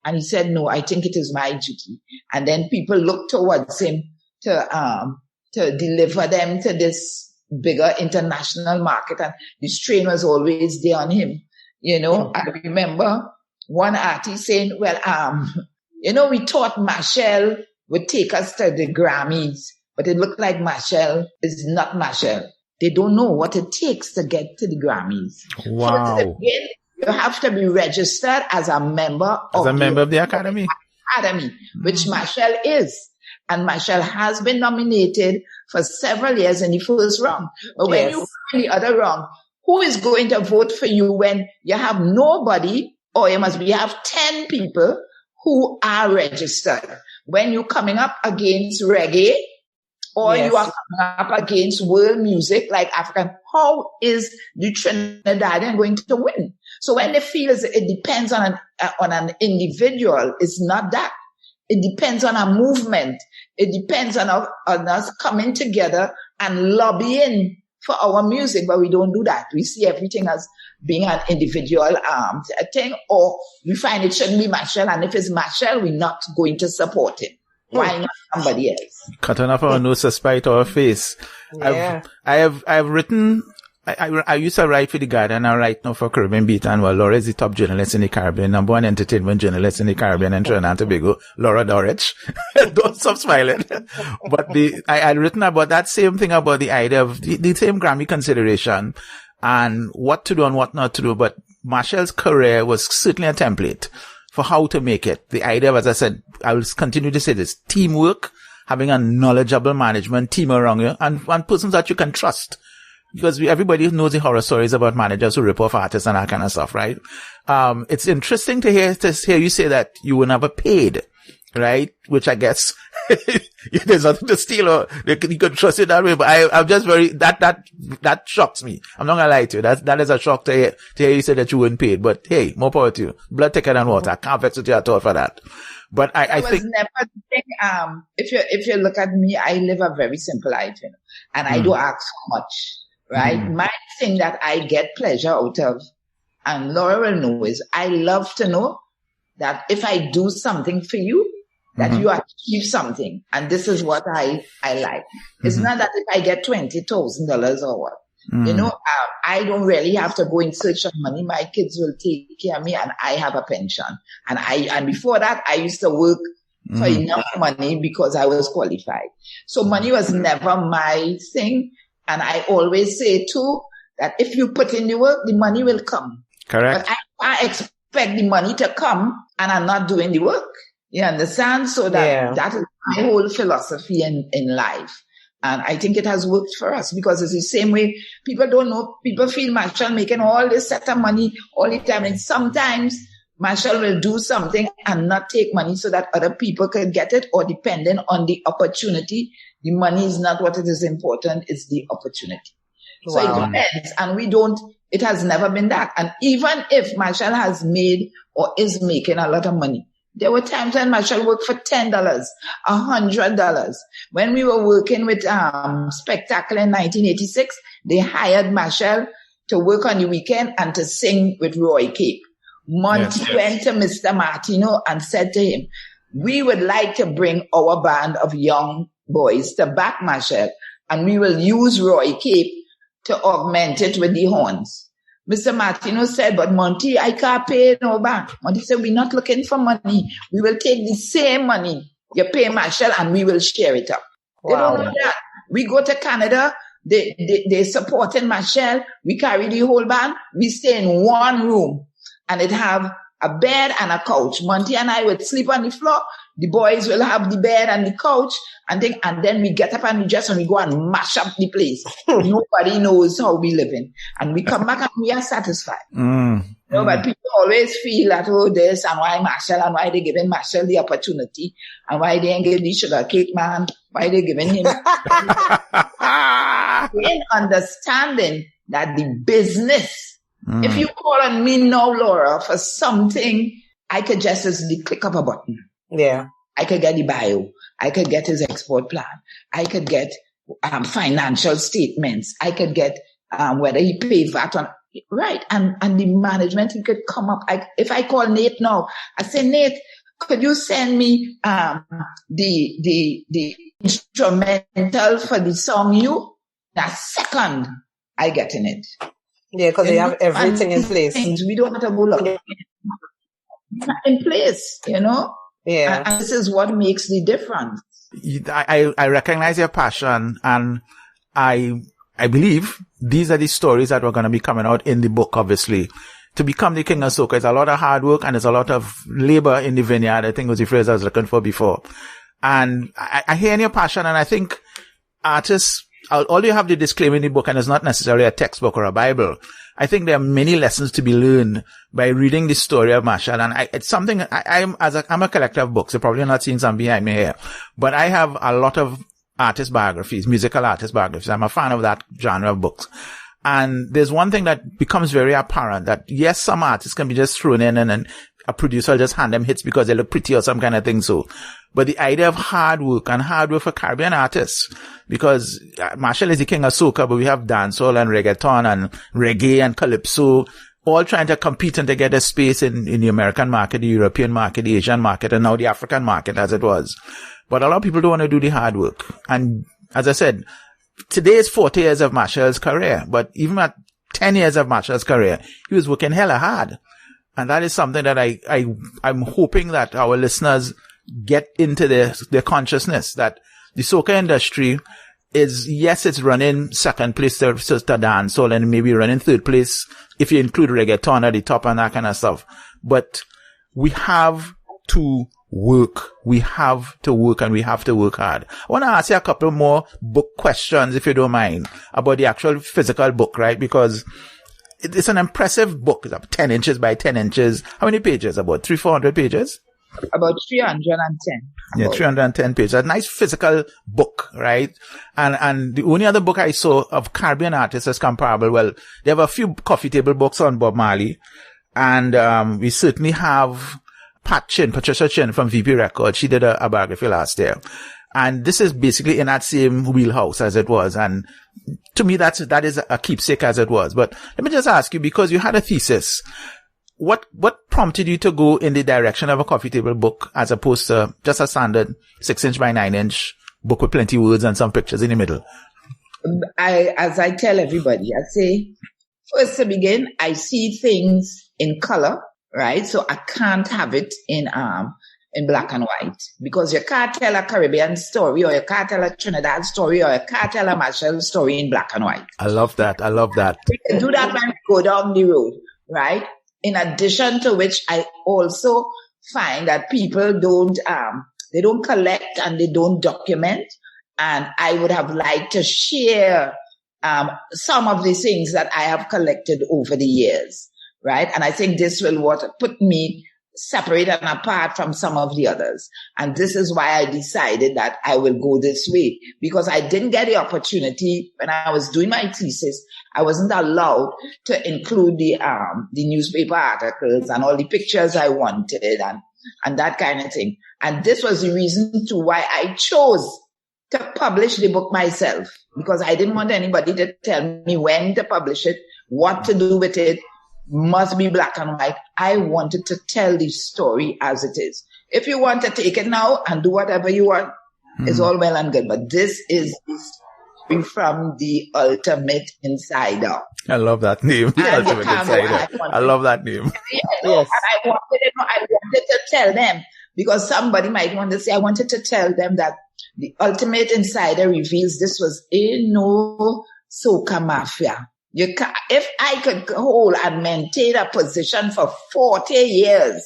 And he said, no, I think it is my duty. And then people looked towards him to deliver them to this bigger international market. And the strain was always there on him. You know, I remember one artist saying, well, you know, we thought Machel would take us to the Grammys, but it looked like Machel is not Machel. They don't know what it takes to get to the Grammys. Wow. So again, you have to be registered as a member of the Academy. Which Machel is. And Machel has been nominated for several years in the first round. But when you go in the other round, who is going to vote for you when you have nobody, or you have 10 people who are registered? When you're coming up against reggae, or you are coming up against world music like African, how is the Trinidadian going to win? So when they feel it depends on an individual, it's not that. It depends on a movement. It depends on us coming together and lobbying for our music, but we don't do that. We see everything as being an individual thing, or we find it shouldn't be Machel, and if it's Machel, we're not going to support him. Why not somebody else? Cutting off our nose to spite our face. Yeah. I've written. I used to write for The Guardian. I write now for Caribbean Beat, and Laura is the top journalist in the Caribbean, number one entertainment journalist in the Caribbean and Trinidad and Tobago, Laura Dorich. Don't stop smiling. But I'd written about that same thing, about the idea of the same Grammy consideration and what to do and what not to do. But Machel's career was certainly a template for how to make it. The idea of, as I said, I will continue to say this, teamwork, having a knowledgeable management team around you, and persons that you can trust. Because everybody knows the horror stories about managers who rip off artists and that kind of stuff, right? It's interesting to hear you say that you were never paid, right? Which I guess there's nothing to steal, or you could trust it that way. But I'm just that shocks me. I'm not gonna lie to you. That is a shock to hear you say that you weren't paid. But hey, more power to you. Blood thicker than water. I can't vex with you at all for that. But I think never think, if you look at me, I live a very simple life, and I don't ask for much. Right? My thing that I get pleasure out of, and Laura will know, is I love to know that if I do something for you, that you achieve something. And this is what I like. It's not that if I get $20,000 or what. I don't really have to go in search of money. My kids will take care of me, and I have a pension. And before that, I used to work for enough money because I was qualified. So money was never my thing. And I always say too, that if you put in the work, the money will come. Correct. But I expect the money to come, and I'm not doing the work. You understand? So that is my whole philosophy in life. And I think it has worked for us, because it's the same way people don't know. People feel Machel making all this set of money all the time. And sometimes Machel will do something and not take money so that other people can get it, or depending on the opportunity. The money is not what it is important, it's the opportunity. Wow. So it depends. And it has never been that. And even if Machel has made or is making a lot of money, there were times when Machel worked for $10, $100. When we were working with Spectacle in 1986, they hired Machel to work on the weekend and to sing with Roy Cape. Monty went to Mr. Martino and said to him, we would like to bring our band of young boys to back Machel, and we will use Roy Cape to augment it with the horns. Mr. Martino said, but Monty, I can't pay no band. Monty said, we're not looking for money. We will take the same money you pay Machel, and we will share it up. Wow. They don't know that. We go to Canada, they supporting Machel. We carry the whole band. We stay in one room, and it have a bed and a couch. Monty and I would sleep on the floor. The boys will have the bed and the couch, and then we get up and we dress and we go and mash up the place. Nobody knows how we living. And we come back and we are satisfied. But people always feel that, this and why Machel, and why they giving Machel the opportunity, and why they ain't giving the sugar cake man, why they giving him. In understanding that the business, if you call on me now, Laura, for something, I could just as the click of a button. Yeah. I could get the bio. I could get his export plan. I could get financial statements. I could get whether he paid VAT on, right. And the management, he could come up. If I call Nate now, I say, Nate, could you send me the instrumental for the song You? That second, I get in it. Yeah, because they have everything in place. We don't have to go look in place, Yeah. And this is what makes the difference. I recognize your passion, and I believe these are the stories that were going to be coming out in the book, obviously. To become the king of soca, it's a lot of hard work and there's a lot of labor in the vineyard, I think was the phrase I was looking for before. And I hear your passion, and I think artists, although you have the disclaimer in the book and it's not necessarily a textbook or a Bible, I think there are many lessons to be learned by reading the story of Machel. And it's something I'm a collector of books. You're probably not seeing some behind me here, but I have a lot of artist biographies, musical artist biographies. I'm a fan of that genre of books. And there's one thing that becomes very apparent, that yes, some artists can be just thrown in and a producer will just hand them hits because they look pretty or some kind of thing. So, but the idea of hard work for Caribbean artists, because Machel is the king of soca, but we have dancehall and reggaeton and reggae and calypso, all trying to compete and to get a space in the American market, the European market, the Asian market, and now the African market as it was. But a lot of people don't want to do the hard work. And as I said, today is 40 years of Machel's career, but even at 10 years of Machel's career, he was working hella hard. And that is something that I'm hoping that our listeners get into their consciousness, that the soca industry is, yes, it's running second place to dancehall and maybe running third place if you include reggaeton at the top and that kind of stuff. But we have to work. We have to work and we have to work hard. I want to ask you a couple more book questions, if you don't mind, about the actual physical book, right? Because it's an impressive book. It's about 10 inches by 10 inches. How many pages? About 300-400 pages? About 310. Yeah, 310 pages. A nice physical book, right? And the only other book I saw of Caribbean artists is comparable. Well, they have a few coffee table books on Bob Marley. And we certainly have Patricia Chin from VP Records. She did a biography last year. And this is basically in that same wheelhouse as it was. And to me, that is a keepsake as it was. But let me just ask you, because you had a thesis, what prompted you to go in the direction of a coffee table book as opposed to just a standard 6-inch by 9-inch book with plenty of words and some pictures in the middle? As I tell everybody, I say, first to begin, I see things in color, right? So I can't have it in black and white, because you can't tell a Caribbean story, or you can't tell a Trinidad story, or you can't tell a Machel story in black and white. I love that. We can do that when we go down the road, right? In addition to which, I also find that people they don't collect and they don't document. And I would have liked to share some of the things that I have collected over the years, right? And I think this will put me separate and apart from some of the others. And this is why I decided that I will go this way, because I didn't get the opportunity when I was doing my thesis. I wasn't allowed to include the newspaper articles and all the pictures I wanted and that kind of thing. And this was the reason to why I chose to publish the book myself, because I didn't want anybody to tell me when to publish it, what to do with it. Must be black and white. I wanted to tell the story as it is. If you want to take it now and do whatever you want, it's all well and good. But this is from the ultimate insider. I love that name. The ultimate insider. I love that name. Yes. And I wanted to tell them, because somebody might want to say, I wanted to tell them that the ultimate insider reveals this was no soca mafia. If I could hold and maintain a position for 40 years,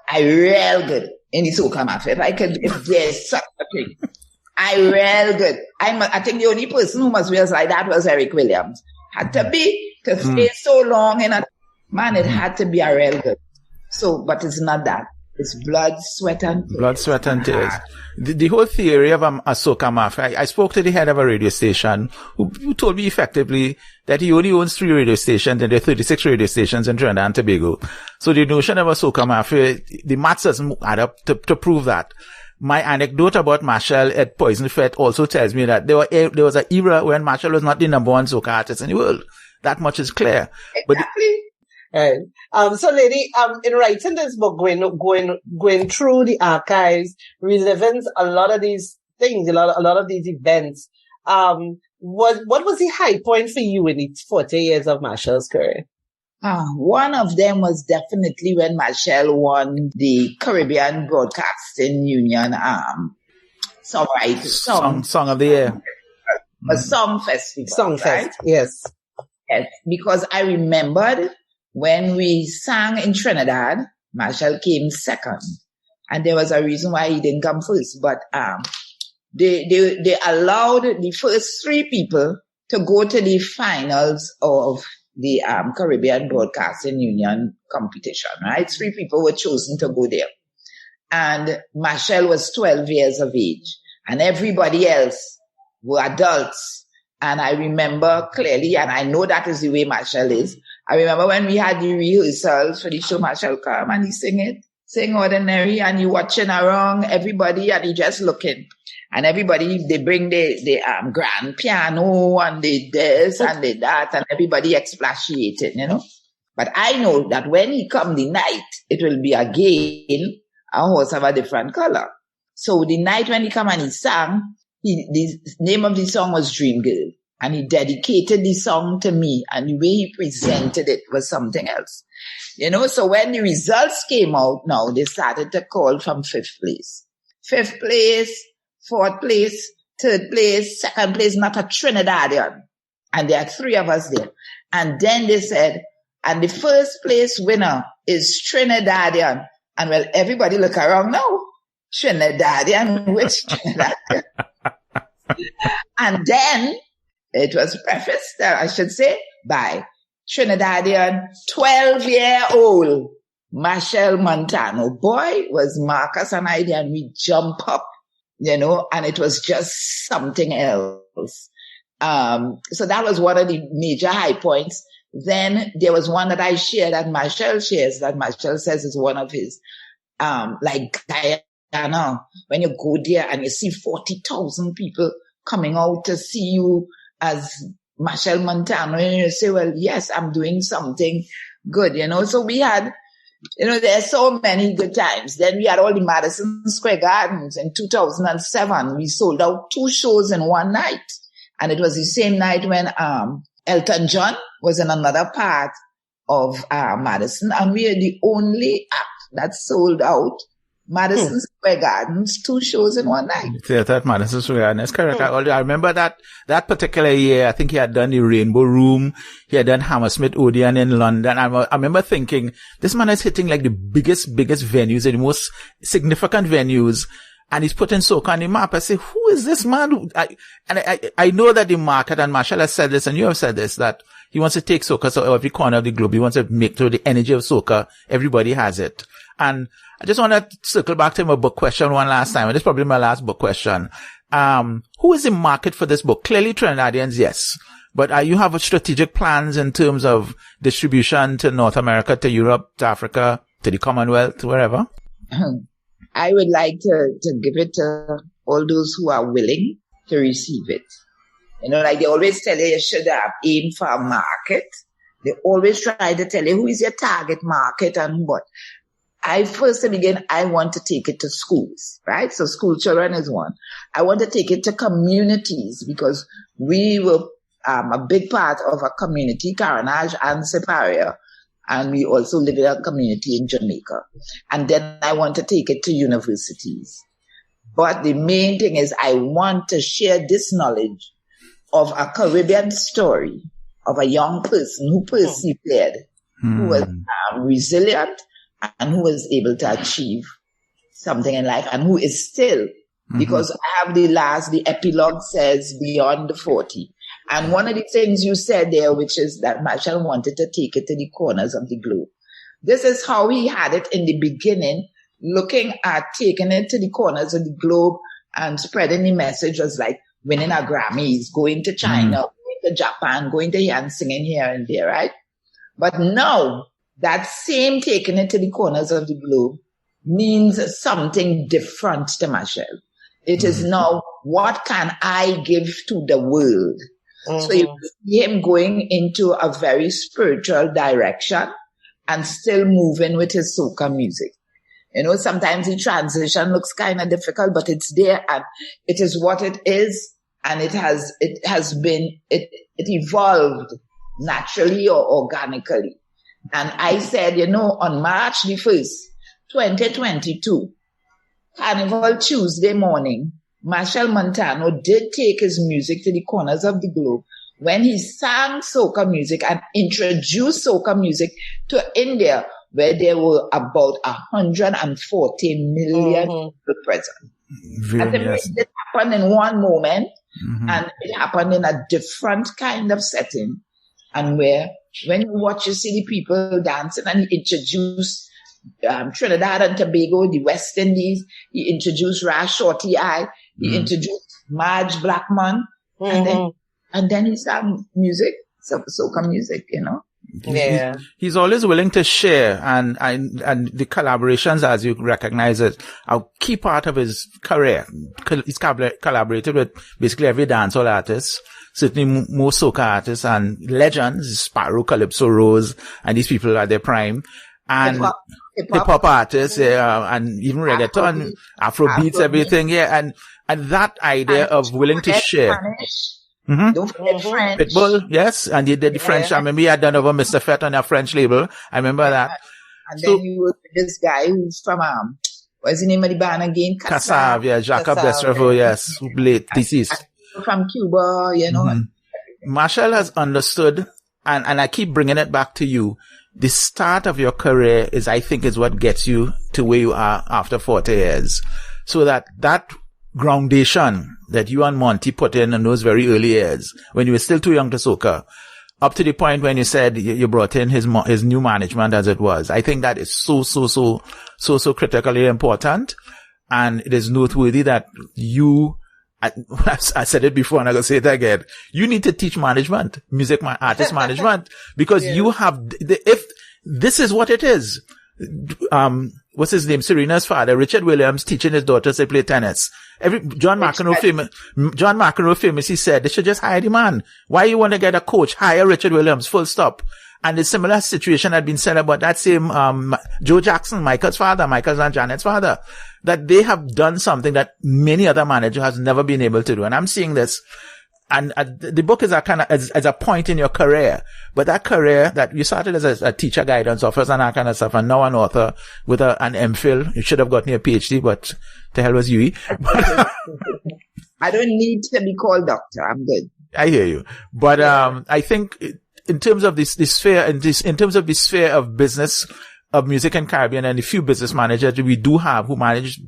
I real good in the soca mafia. If there's such a thing, I real good. I think the only person who must be like that was Eric Williams. Had to be, to stay so long in a, man, it had to be a real good. So, but it's not that. It's blood, sweat, and tears. Blood, sweat, and tears. The whole theory of a soca mafia, I spoke to the head of a radio station who told me effectively that he only owns 3 radio stations and there are 36 radio stations in Trinidad and Tobago. So the notion of a soca mafia, the maths doesn't add up to prove that. My anecdote about Machel at Poison Fete also tells me that there was an era when Machel was not the number 1 soca artist in the world. That much is clear. Exactly. Right. So lady, in writing this book, going through the archives, reliving a lot of these things, a lot of these events, what was the high point for you in the 40 years of Machel's career? One of them was definitely when Machel won the Caribbean Broadcasting Union, Song of the Year. A song festival. Song fest, yes. Yes, because I remembered when we sang in Trinidad, Machel came second. And there was a reason why he didn't come first. But they allowed the first 3 people to go to the finals of the Caribbean Broadcasting Union competition, right? 3 people were chosen to go there. And Machel was 12 years of age. And everybody else were adults. And I remember clearly, and I know that is the way Machel is, I remember when we had the rehearsals for the show, Machel come and he sing Ordinary, and he watching around everybody and he just looking. And everybody, they bring the grand piano and the this and the that, and everybody expatiating, you know. But I know that when he come the night, it will be again a horse of a different color. So the night when he come and he sang, the name of the song was Dream Girl. And he dedicated the song to me, and the way he presented it was something else. You know, so when the results came out now, they started to call from 5th place. 5th place, 4th place, 3rd place, 2nd place, not a Trinidadian. And there are 3 of us there. And then they said, and the 1st place winner is Trinidadian. And well, everybody look around now. Trinidadian, which Trinidadian? And then it was prefaced, I should say, by Trinidadian 12-year-old Machel Montano. Boy, was Marcus and I there, and we jump up, you know, and it was just something else. So that was one of the major high points. Then there was one that I shared that Machel shares, that Machel says is one of his, like Guyana, when you go there and you see 40,000 people coming out to see you as Machel Montano, and you say, well, yes, I'm doing something good, you know. So we had, you know, there are so many good times. Then we had all the Madison Square Gardens in 2007. We sold out 2 shows in one night. And it was the same night when Elton John was in another part of Madison. And we are the only act that sold out Madison Square Gardens, 2 shows in one night. Theater at Madison Square Gardens, correct. I remember that particular year. I think he had done the Rainbow Room. He had done Hammersmith Odeon in London. I remember thinking, this man is hitting like the biggest venues, the most significant venues, and he's putting soca on the map. I say, who is this man? I know that the market, and Machel has said this, and you have said this, that he wants to take soca to every corner of the globe. He wants to make sure the energy of soca, everybody has it. And I just want to circle back to my book question one last time. And this is probably my last book question. Who is the market for this book? Clearly Trinidadians, yes. But you have strategic plans in terms of distribution to North America, to Europe, to Africa, to the Commonwealth, wherever? I would like to give it to all those who are willing to receive it. You know, like they always tell you should aim for a market. They always try to tell you who is your target market and what. I want to take it to schools, right? So school children is one. I want to take it to communities because we were a big part of a community, Caranage and Separia. And we also live in a community in Jamaica. And then I want to take it to universities. But the main thing is I want to share this knowledge of a Caribbean story of a young person who persevered, who was resilient, and who was able to achieve something in life, and who is still, because I have the epilogue says beyond 40. And one of the things you said there, which is that Machel wanted to take it to the corners of the globe. This is how he had it in the beginning, looking at taking it to the corners of the globe and spreading the message was like winning a Grammys, going to China, going to Japan, going to here and singing here and there, right? But now, that same taking it to the corners of the globe means something different to Machel. It is now, what can I give to the world? So you see him going into a very spiritual direction and still moving with his soca music. You know, sometimes the transition looks kind of difficult, but it's there and it is what it is. And it evolved naturally or organically. And I said, you know, on March the 1st, 2022, Carnival Tuesday morning, Machel Montano did take his music to the corners of the globe when he sang soca music and introduced soca music to India, where there were about 140 million people present. And it happened in one moment, and it happened in a different kind of setting, and where when you watch, you see the people dancing, and he introduced Trinidad and Tobago, the West Indies. He introduced Ras Shorty Eye. He introduced Marge Blackman. And then he sang music, soca music, you know. He's always willing to share, and the collaborations, as you recognize it, are a key part of his career. He's collaborated with basically every dancehall artist, certainly most soca artists and legends, Sparrow, Calypso, Rose, and these people are their prime. And hip-hop artists, and even reggaeton, Afrobeats, everything, and that idea of willing to share. Don't forget French. Pitbull, yes, and he did the French. I remember he had done over Mr. Fett on a French label. I remember that. And then you work with this guy who's from, what's the name of the band again? Kassav, yeah, Jacob Destrevo, yes, late deceased. From Cuba, you know. Machel has understood, and I keep bringing it back to you. The start of your career is what gets you to where you are after 40 years. So that groundation that you and Monty put in those very early years, when you were still too young to soca, up to the point when you said you brought in his new management as it was. I think that is so critically important. And it is noteworthy that I said it before and I'm going to say it again. You need to teach management, artist management, because you have, if this is what it is. What's his name? Serena's father, Richard Williams, teaching his daughters to play tennis. John McEnroe famously said, they should just hire the man. Why you want to get a coach? Hire Richard Williams, full stop. And a similar situation had been said about that same, Joe Jackson, Michael's and Janet's father, that they have done something that many other managers has never been able to do. And I'm seeing this. And the book is as a point in your career, but that career that you started as a teacher, guidance officer and that kind of stuff, and now an author with an MPhil. You should have gotten your PhD, but the hell was you? I don't need to be called doctor. I'm good. I hear you. But, I think in terms of the sphere of business, of music and Caribbean, and the few business managers we do have who manage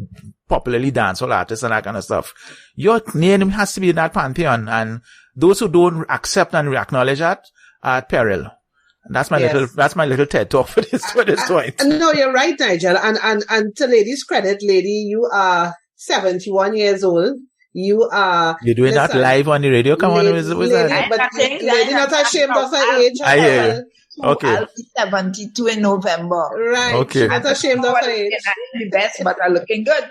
popularly dancehall artists and that kind of stuff, your name has to be in that pantheon, and those who don't accept and acknowledge that are at peril. And that's my little TED talk for this point. No, you're right, Nigel. And to Lady's credit, Lady, you are 71 years old. You're doing that live on the radio? Come on, with that. But Lady not ashamed of her age. I hear you. Okay. I'll be 72 in November. Right. Okay. Not ashamed of her age. I'm the best, but I'm looking good.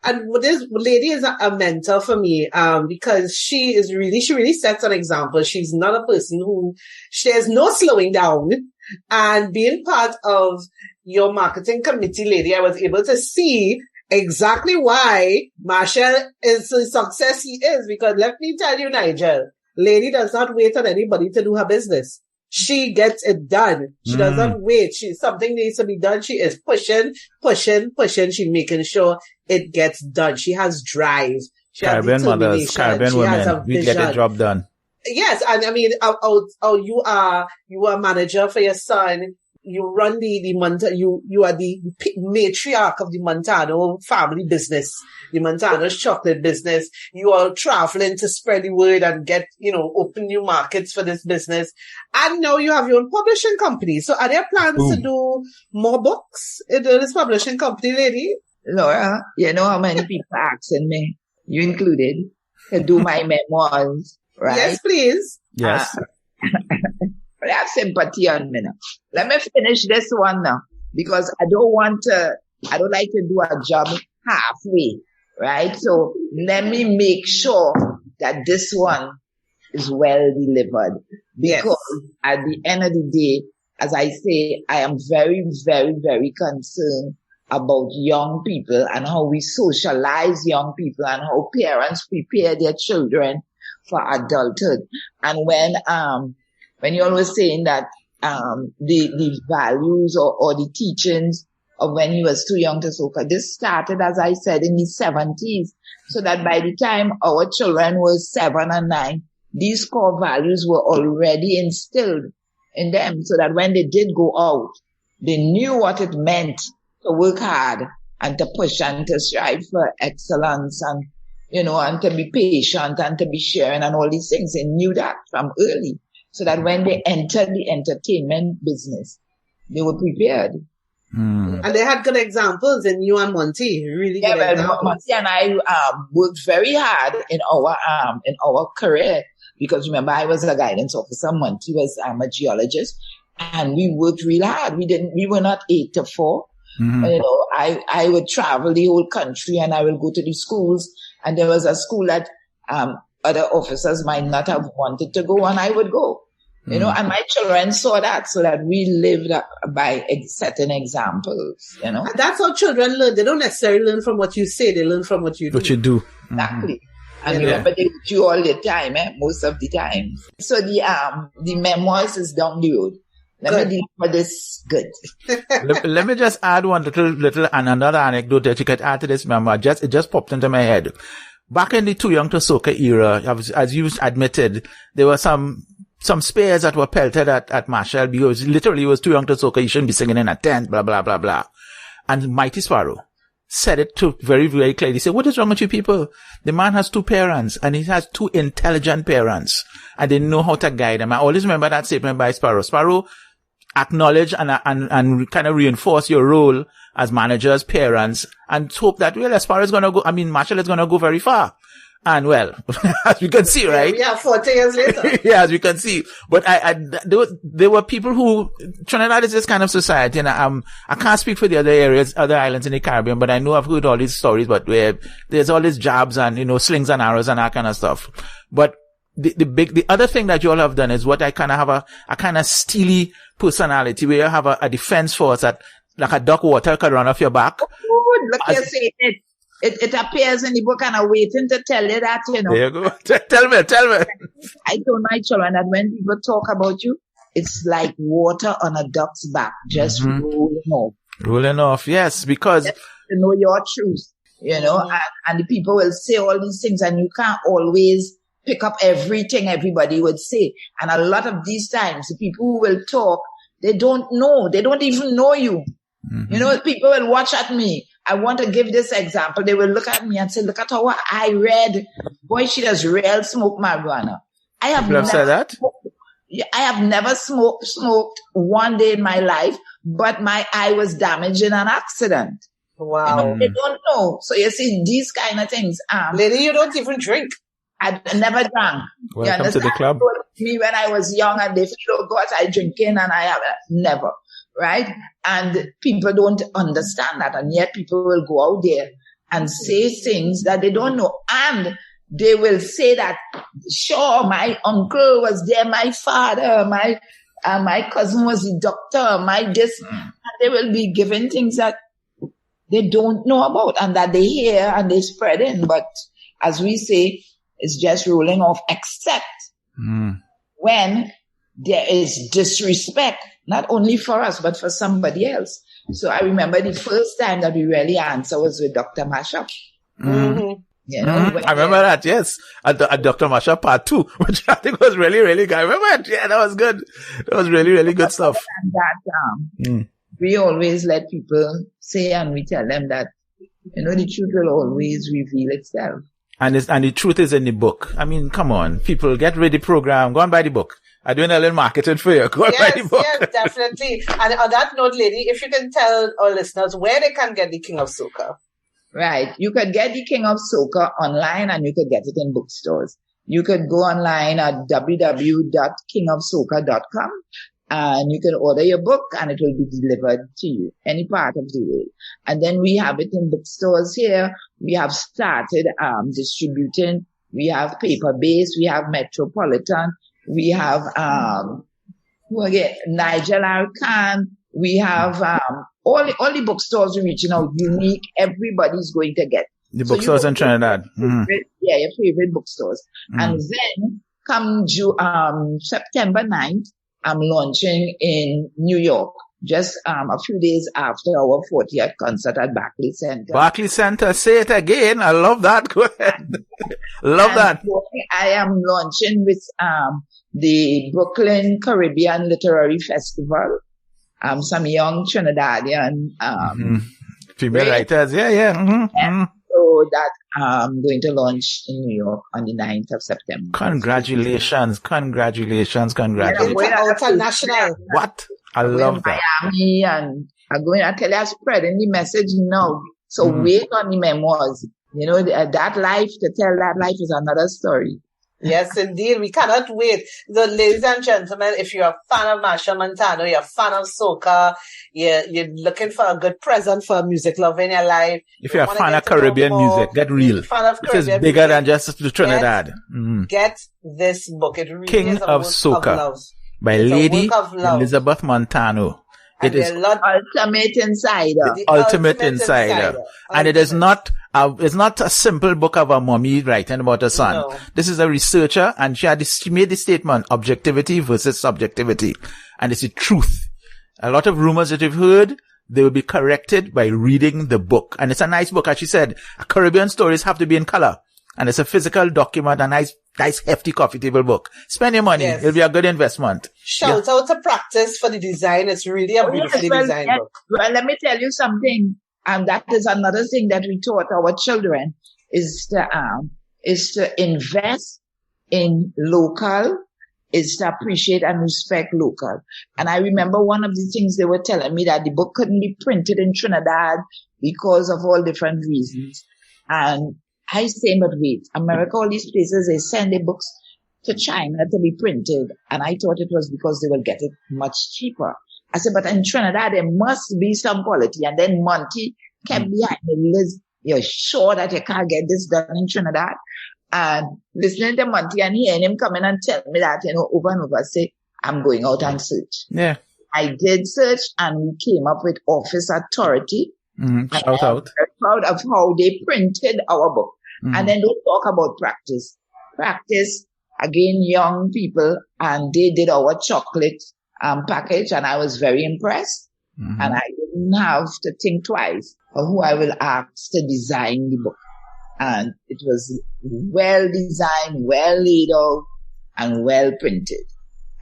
And this lady is a mentor for me, because she really sets an example. She's not a person there's no slowing down. And being part of your marketing committee, Lady, I was able to see exactly why Machel is the success he is. Because let me tell you, Nigel, Lady does not wait on anybody to do her business. She gets it done. She doesn't wait. Something needs to be done. She is pushing. She's making sure it gets done. She has drive. She Caribbean has mothers, Caribbean women, we get the job done. Yes, and I mean, you are a manager for your son. You run you are the matriarch of the Montano family business, the Montano's chocolate business. You are traveling to spread the word and get, open new markets for this business. And now you have your own publishing company. So are there plans to do more books in this publishing company, Lady? Laura, you know how many people are asking me, you included, to do my memoirs, right? Yes, please. Yes. But I have sympathy on me now. Let me finish this one now, because I don't like to do a job halfway, right? So let me make sure that this one is well delivered. Because at the end of the day, as I say, I am very, very, very concerned about young people and how we socialize young people and how parents prepare their children for adulthood. And when you're always saying that the values or the teachings of when you was too young to soca, this started, as I said, in the 70s, so that by the time our children were 7 and 9, these core values were already instilled in them, so that when they did go out, they knew what it meant to work hard and to push and to strive for excellence and, and to be patient and to be sharing and all these things. They knew that from early, so that when they entered the entertainment business, they were prepared. And they had good examples in you and Monty. Really good examples. Monty and I worked very hard in our career, because remember, I was a guidance officer, Monty was a geologist, and we worked real hard. We were not 8 to 4. You know, I would travel the whole country and I will go to the schools, and there was a school that other officers might not have wanted to go, and I would go. You know, and my children saw that, so that we lived by certain examples, you know. And that's how children learn. They don't necessarily learn from what you say, they learn from what you do. What you do. Exactly. And remember, they with you all the time, most of the time. So the memoirs is down the road. Let me deal with this good. let me just add one little another anecdote that you could add to this memoir. It just popped into my head. Back in the Too Young to Soca era, as you admitted, there were some spares that were pelted at Machel because literally he was too young to soca. He shouldn't be singing in a tent, blah, blah, blah, blah. And Mighty Sparrow said it to very, very clearly. He said, what is wrong with you people? The man has 2 parents and he has 2 intelligent parents and they know how to guide him. I always remember that statement by Sparrow. Sparrow acknowledge and kind of reinforce your role as managers, parents, and hope that, well, as far as Machel is going to go very far. And well, as we can see, right? Yeah, 40 years later. Yeah, as we can see. But there were people who, Trinidad is this kind of society, and I can't speak for the other islands in the Caribbean, but I know I've heard all these stories, but where there's all these jabs and, you know, slings and arrows and that kind of stuff. But the other thing that you all have done is what I kind of have a kind of steely personality where you have a defense force that, like a duck water could run off your back. Oh, look, you're saying it. It appears in the book, and I'm waiting to tell you that, you know. There you go. Tell me. I told my children that when people talk about you, it's like water on a duck's back, just rolling off. Rolling off, yes, because... Just to know your truth, you know, and the people will say all these things, and you can't always pick up everything everybody would say. And a lot of these times, the people who will talk, they don't know. They don't even know you. You know, people will watch at me. I want to give this example. They will look at me and say, look at how I read. Boy, she does real smoke marijuana. I have never said that? I have never smoked one day in my life, but my eye was damaged in an accident. Wow. You know, they don't know. So you see, these kind of things. Lady, you don't even drink. I never drank. Welcome to the club. Me when I was young and they feel, oh God, I drinking, and I have never. Right? And people don't understand that. And yet people will go out there and say things that they don't know. And they will say that, sure, my uncle was there, my father, my cousin was the doctor, my this. And they will be given things that they don't know about and that they hear and they spread in. But as we say, it's just rolling off, except when there is disrespect, not only for us, but for somebody else. So I remember the first time that we really answered was with Dr. Machel. You know, I remember that, yes. At Dr. Machel Part 2, which I think was really, really good. I remember it. Yeah, that was good. That was really, really good stuff. And that, we always let people say, and we tell them that, you know, the truth will always reveal itself. And the truth is in the book. I mean, come on, people, get ready program, go and buy the book. I'm doing a little marketing for you. Go and buy the book. Yes, definitely. And on that note, lady, if you can tell our listeners where they can get the King of Soca. Right. You could get the King of Soca online and you could get it in bookstores. You could go online at www.kingofsoca.com and you can order your book and it will be delivered to you any part of the world. And then we have it in bookstores here. We have started distributing. We have paper-based. We have Metropolitan. We have Nigel Arcan. We have all the bookstores are reaching out. Unique. Everybody's going to get the bookstores in Trinidad. Yeah, your favorite bookstores. And then come September 9th, I'm launching in New York. Just a few days after our 40th concert at Barclays Center. Barclays Center, say it again. I love that. Go ahead. Love that. I am launching with the Brooklyn Caribbean Literary Festival. Some young Trinidadian female writers. Yeah. So that I'm going to launch in New York on the 9th of September. Congratulations. I'm going international. What? I love that. Miami, and I'm going to tell you, spreading the message now. So wait on the memoirs. You know, that life, to tell that life is another story. Yes, indeed. We cannot wait. So, ladies and gentlemen, if you're a fan of Machel Montano, you're a fan of Soca, you're looking for a good present for a music lover in your life. If you're a fan of Caribbean music, get real. Fan of it is bigger than just Trinidad. Get this book. It really King is a of work Soca of love. by It's Lady a work of love. Elizabeth Montano. It is Ultimate Insider. the ultimate insider. And it is not it's not a simple book of a mommy writing about her son. No. This is a researcher, and she made the statement, objectivity versus subjectivity. And it's the truth. A lot of rumors that you've heard, they will be corrected by reading the book. And it's a nice book. As she said, Caribbean stories have to be in color. And it's a physical document, a nice hefty coffee table book. Spend your money. Yes. It'll be a good investment. Shout out to Practice for the design. It's really a beautifully designed book. Well, let me tell you something. And that is another thing that we taught our children is to invest in local, is to appreciate and respect local. And I remember one of the things they were telling me that the book couldn't be printed in Trinidad because of all different reasons. And I say, but wait, America, all these places, they send their books to China to be printed. And I thought it was because they will get it much cheaper. I said, but in Trinidad, there must be some quality. And then Monty kept behind me, Liz, you're sure that you can't get this done in Trinidad? And listening to Monty and hearing him come in and tell me that, over and over, I say, I'm going out and search. Yeah. I did search and we came up with Office Authority. Shout out. I'm proud of how they printed our book. And then don't talk about Practice. Practice, again, young people, and they did our chocolate package, and I was very impressed. And I didn't have to think twice of who I will ask to design the book. And it was well designed, well laid out, and well printed.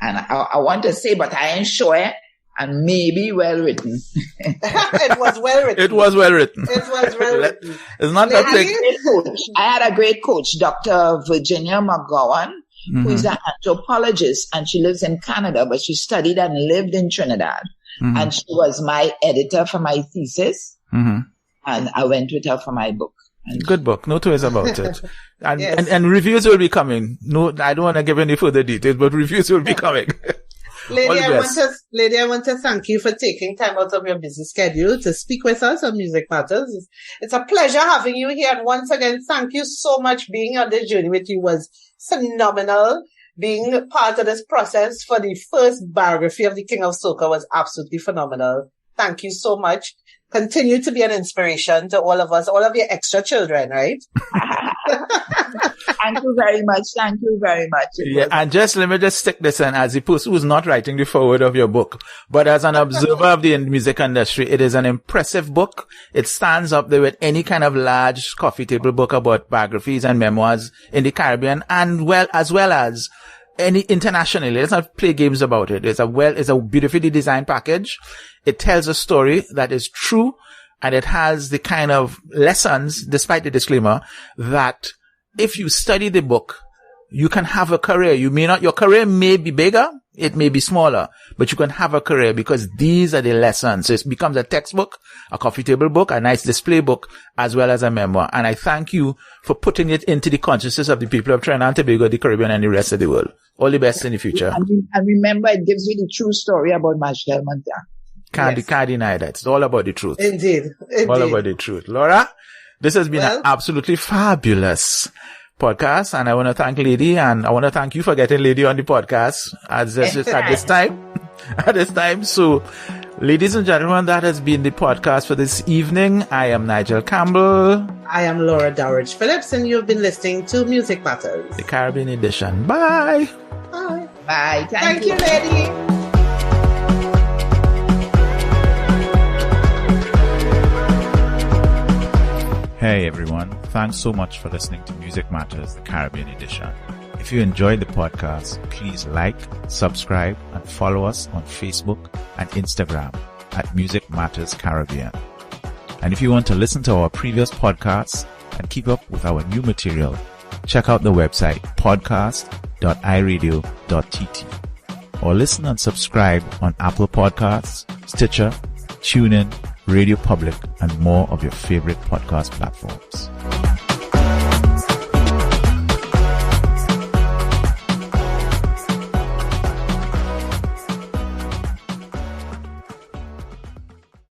And I want to say, but I ain't sure, and maybe well written. It was well written. It was well written. It was well written. It's not that thing. I had a great coach, Dr. Virginia McGowan, who is an anthropologist, and she lives in Canada, but she studied and lived in Trinidad. And she was my editor for my thesis. And I went with her for my book. Good book. No two ways about it. And, Yes. and reviews will be coming. No, I don't want to give any further details, but reviews will be coming. Lady, I want to thank you for taking time out of your busy schedule to speak with us on Music Matters. It's a pleasure having you here. And once again, thank you so much. Being on this journey with you was phenomenal. Being part of this process for the first biography of the King of Soca was absolutely phenomenal. Thank you so much. Continue to be an inspiration to all of us, all of your extra children, right? Thank you very much. Thank you very much. And let me just stick this in as the person who's not writing the foreword of your book, but as an observer of the music industry, it is an impressive book. It stands up there with any kind of large coffee table book about biographies and memoirs in the Caribbean, and as well as any internationally. Let's not play games about it. It's a beautifully designed package. It tells a story that is true, and it has the kind of lessons, despite the disclaimer, that if you study the book, you can have a career. Your career may be bigger, it may be smaller, but you can have a career because these are the lessons. So it becomes a textbook, a coffee table book, a nice display book, as well as a memoir. And I thank you for putting it into the consciousness of the people of Trinidad and Tobago, the Caribbean, and the rest of the world. All the best in the future. And remember, it gives you the true story about Machel Montano. Can't deny that. It's all about the truth. Indeed. All about the truth. Laura, this has been an absolutely fabulous podcast, and I want to thank Lady, and I want to thank you for getting Lady on the podcast at this time. So, ladies and gentlemen, that has been the podcast for this evening. I am Nigel Campbell. I am Laura Dowridge Phillips, and you've been listening to Music Matters, the Caribbean edition. Bye. Bye. Bye. Thank you, Lady. Hey everyone, thanks so much for listening to Music Matters, the Caribbean edition. If you enjoyed the podcast, please like, subscribe, and follow us on Facebook and Instagram at Music Matters Caribbean. And if you want to listen to our previous podcasts and keep up with our new material, check out the website podcast.iradio.tt or listen and subscribe on Apple Podcasts, Stitcher, TuneIn, Radio Public, and more of your favorite podcast platforms.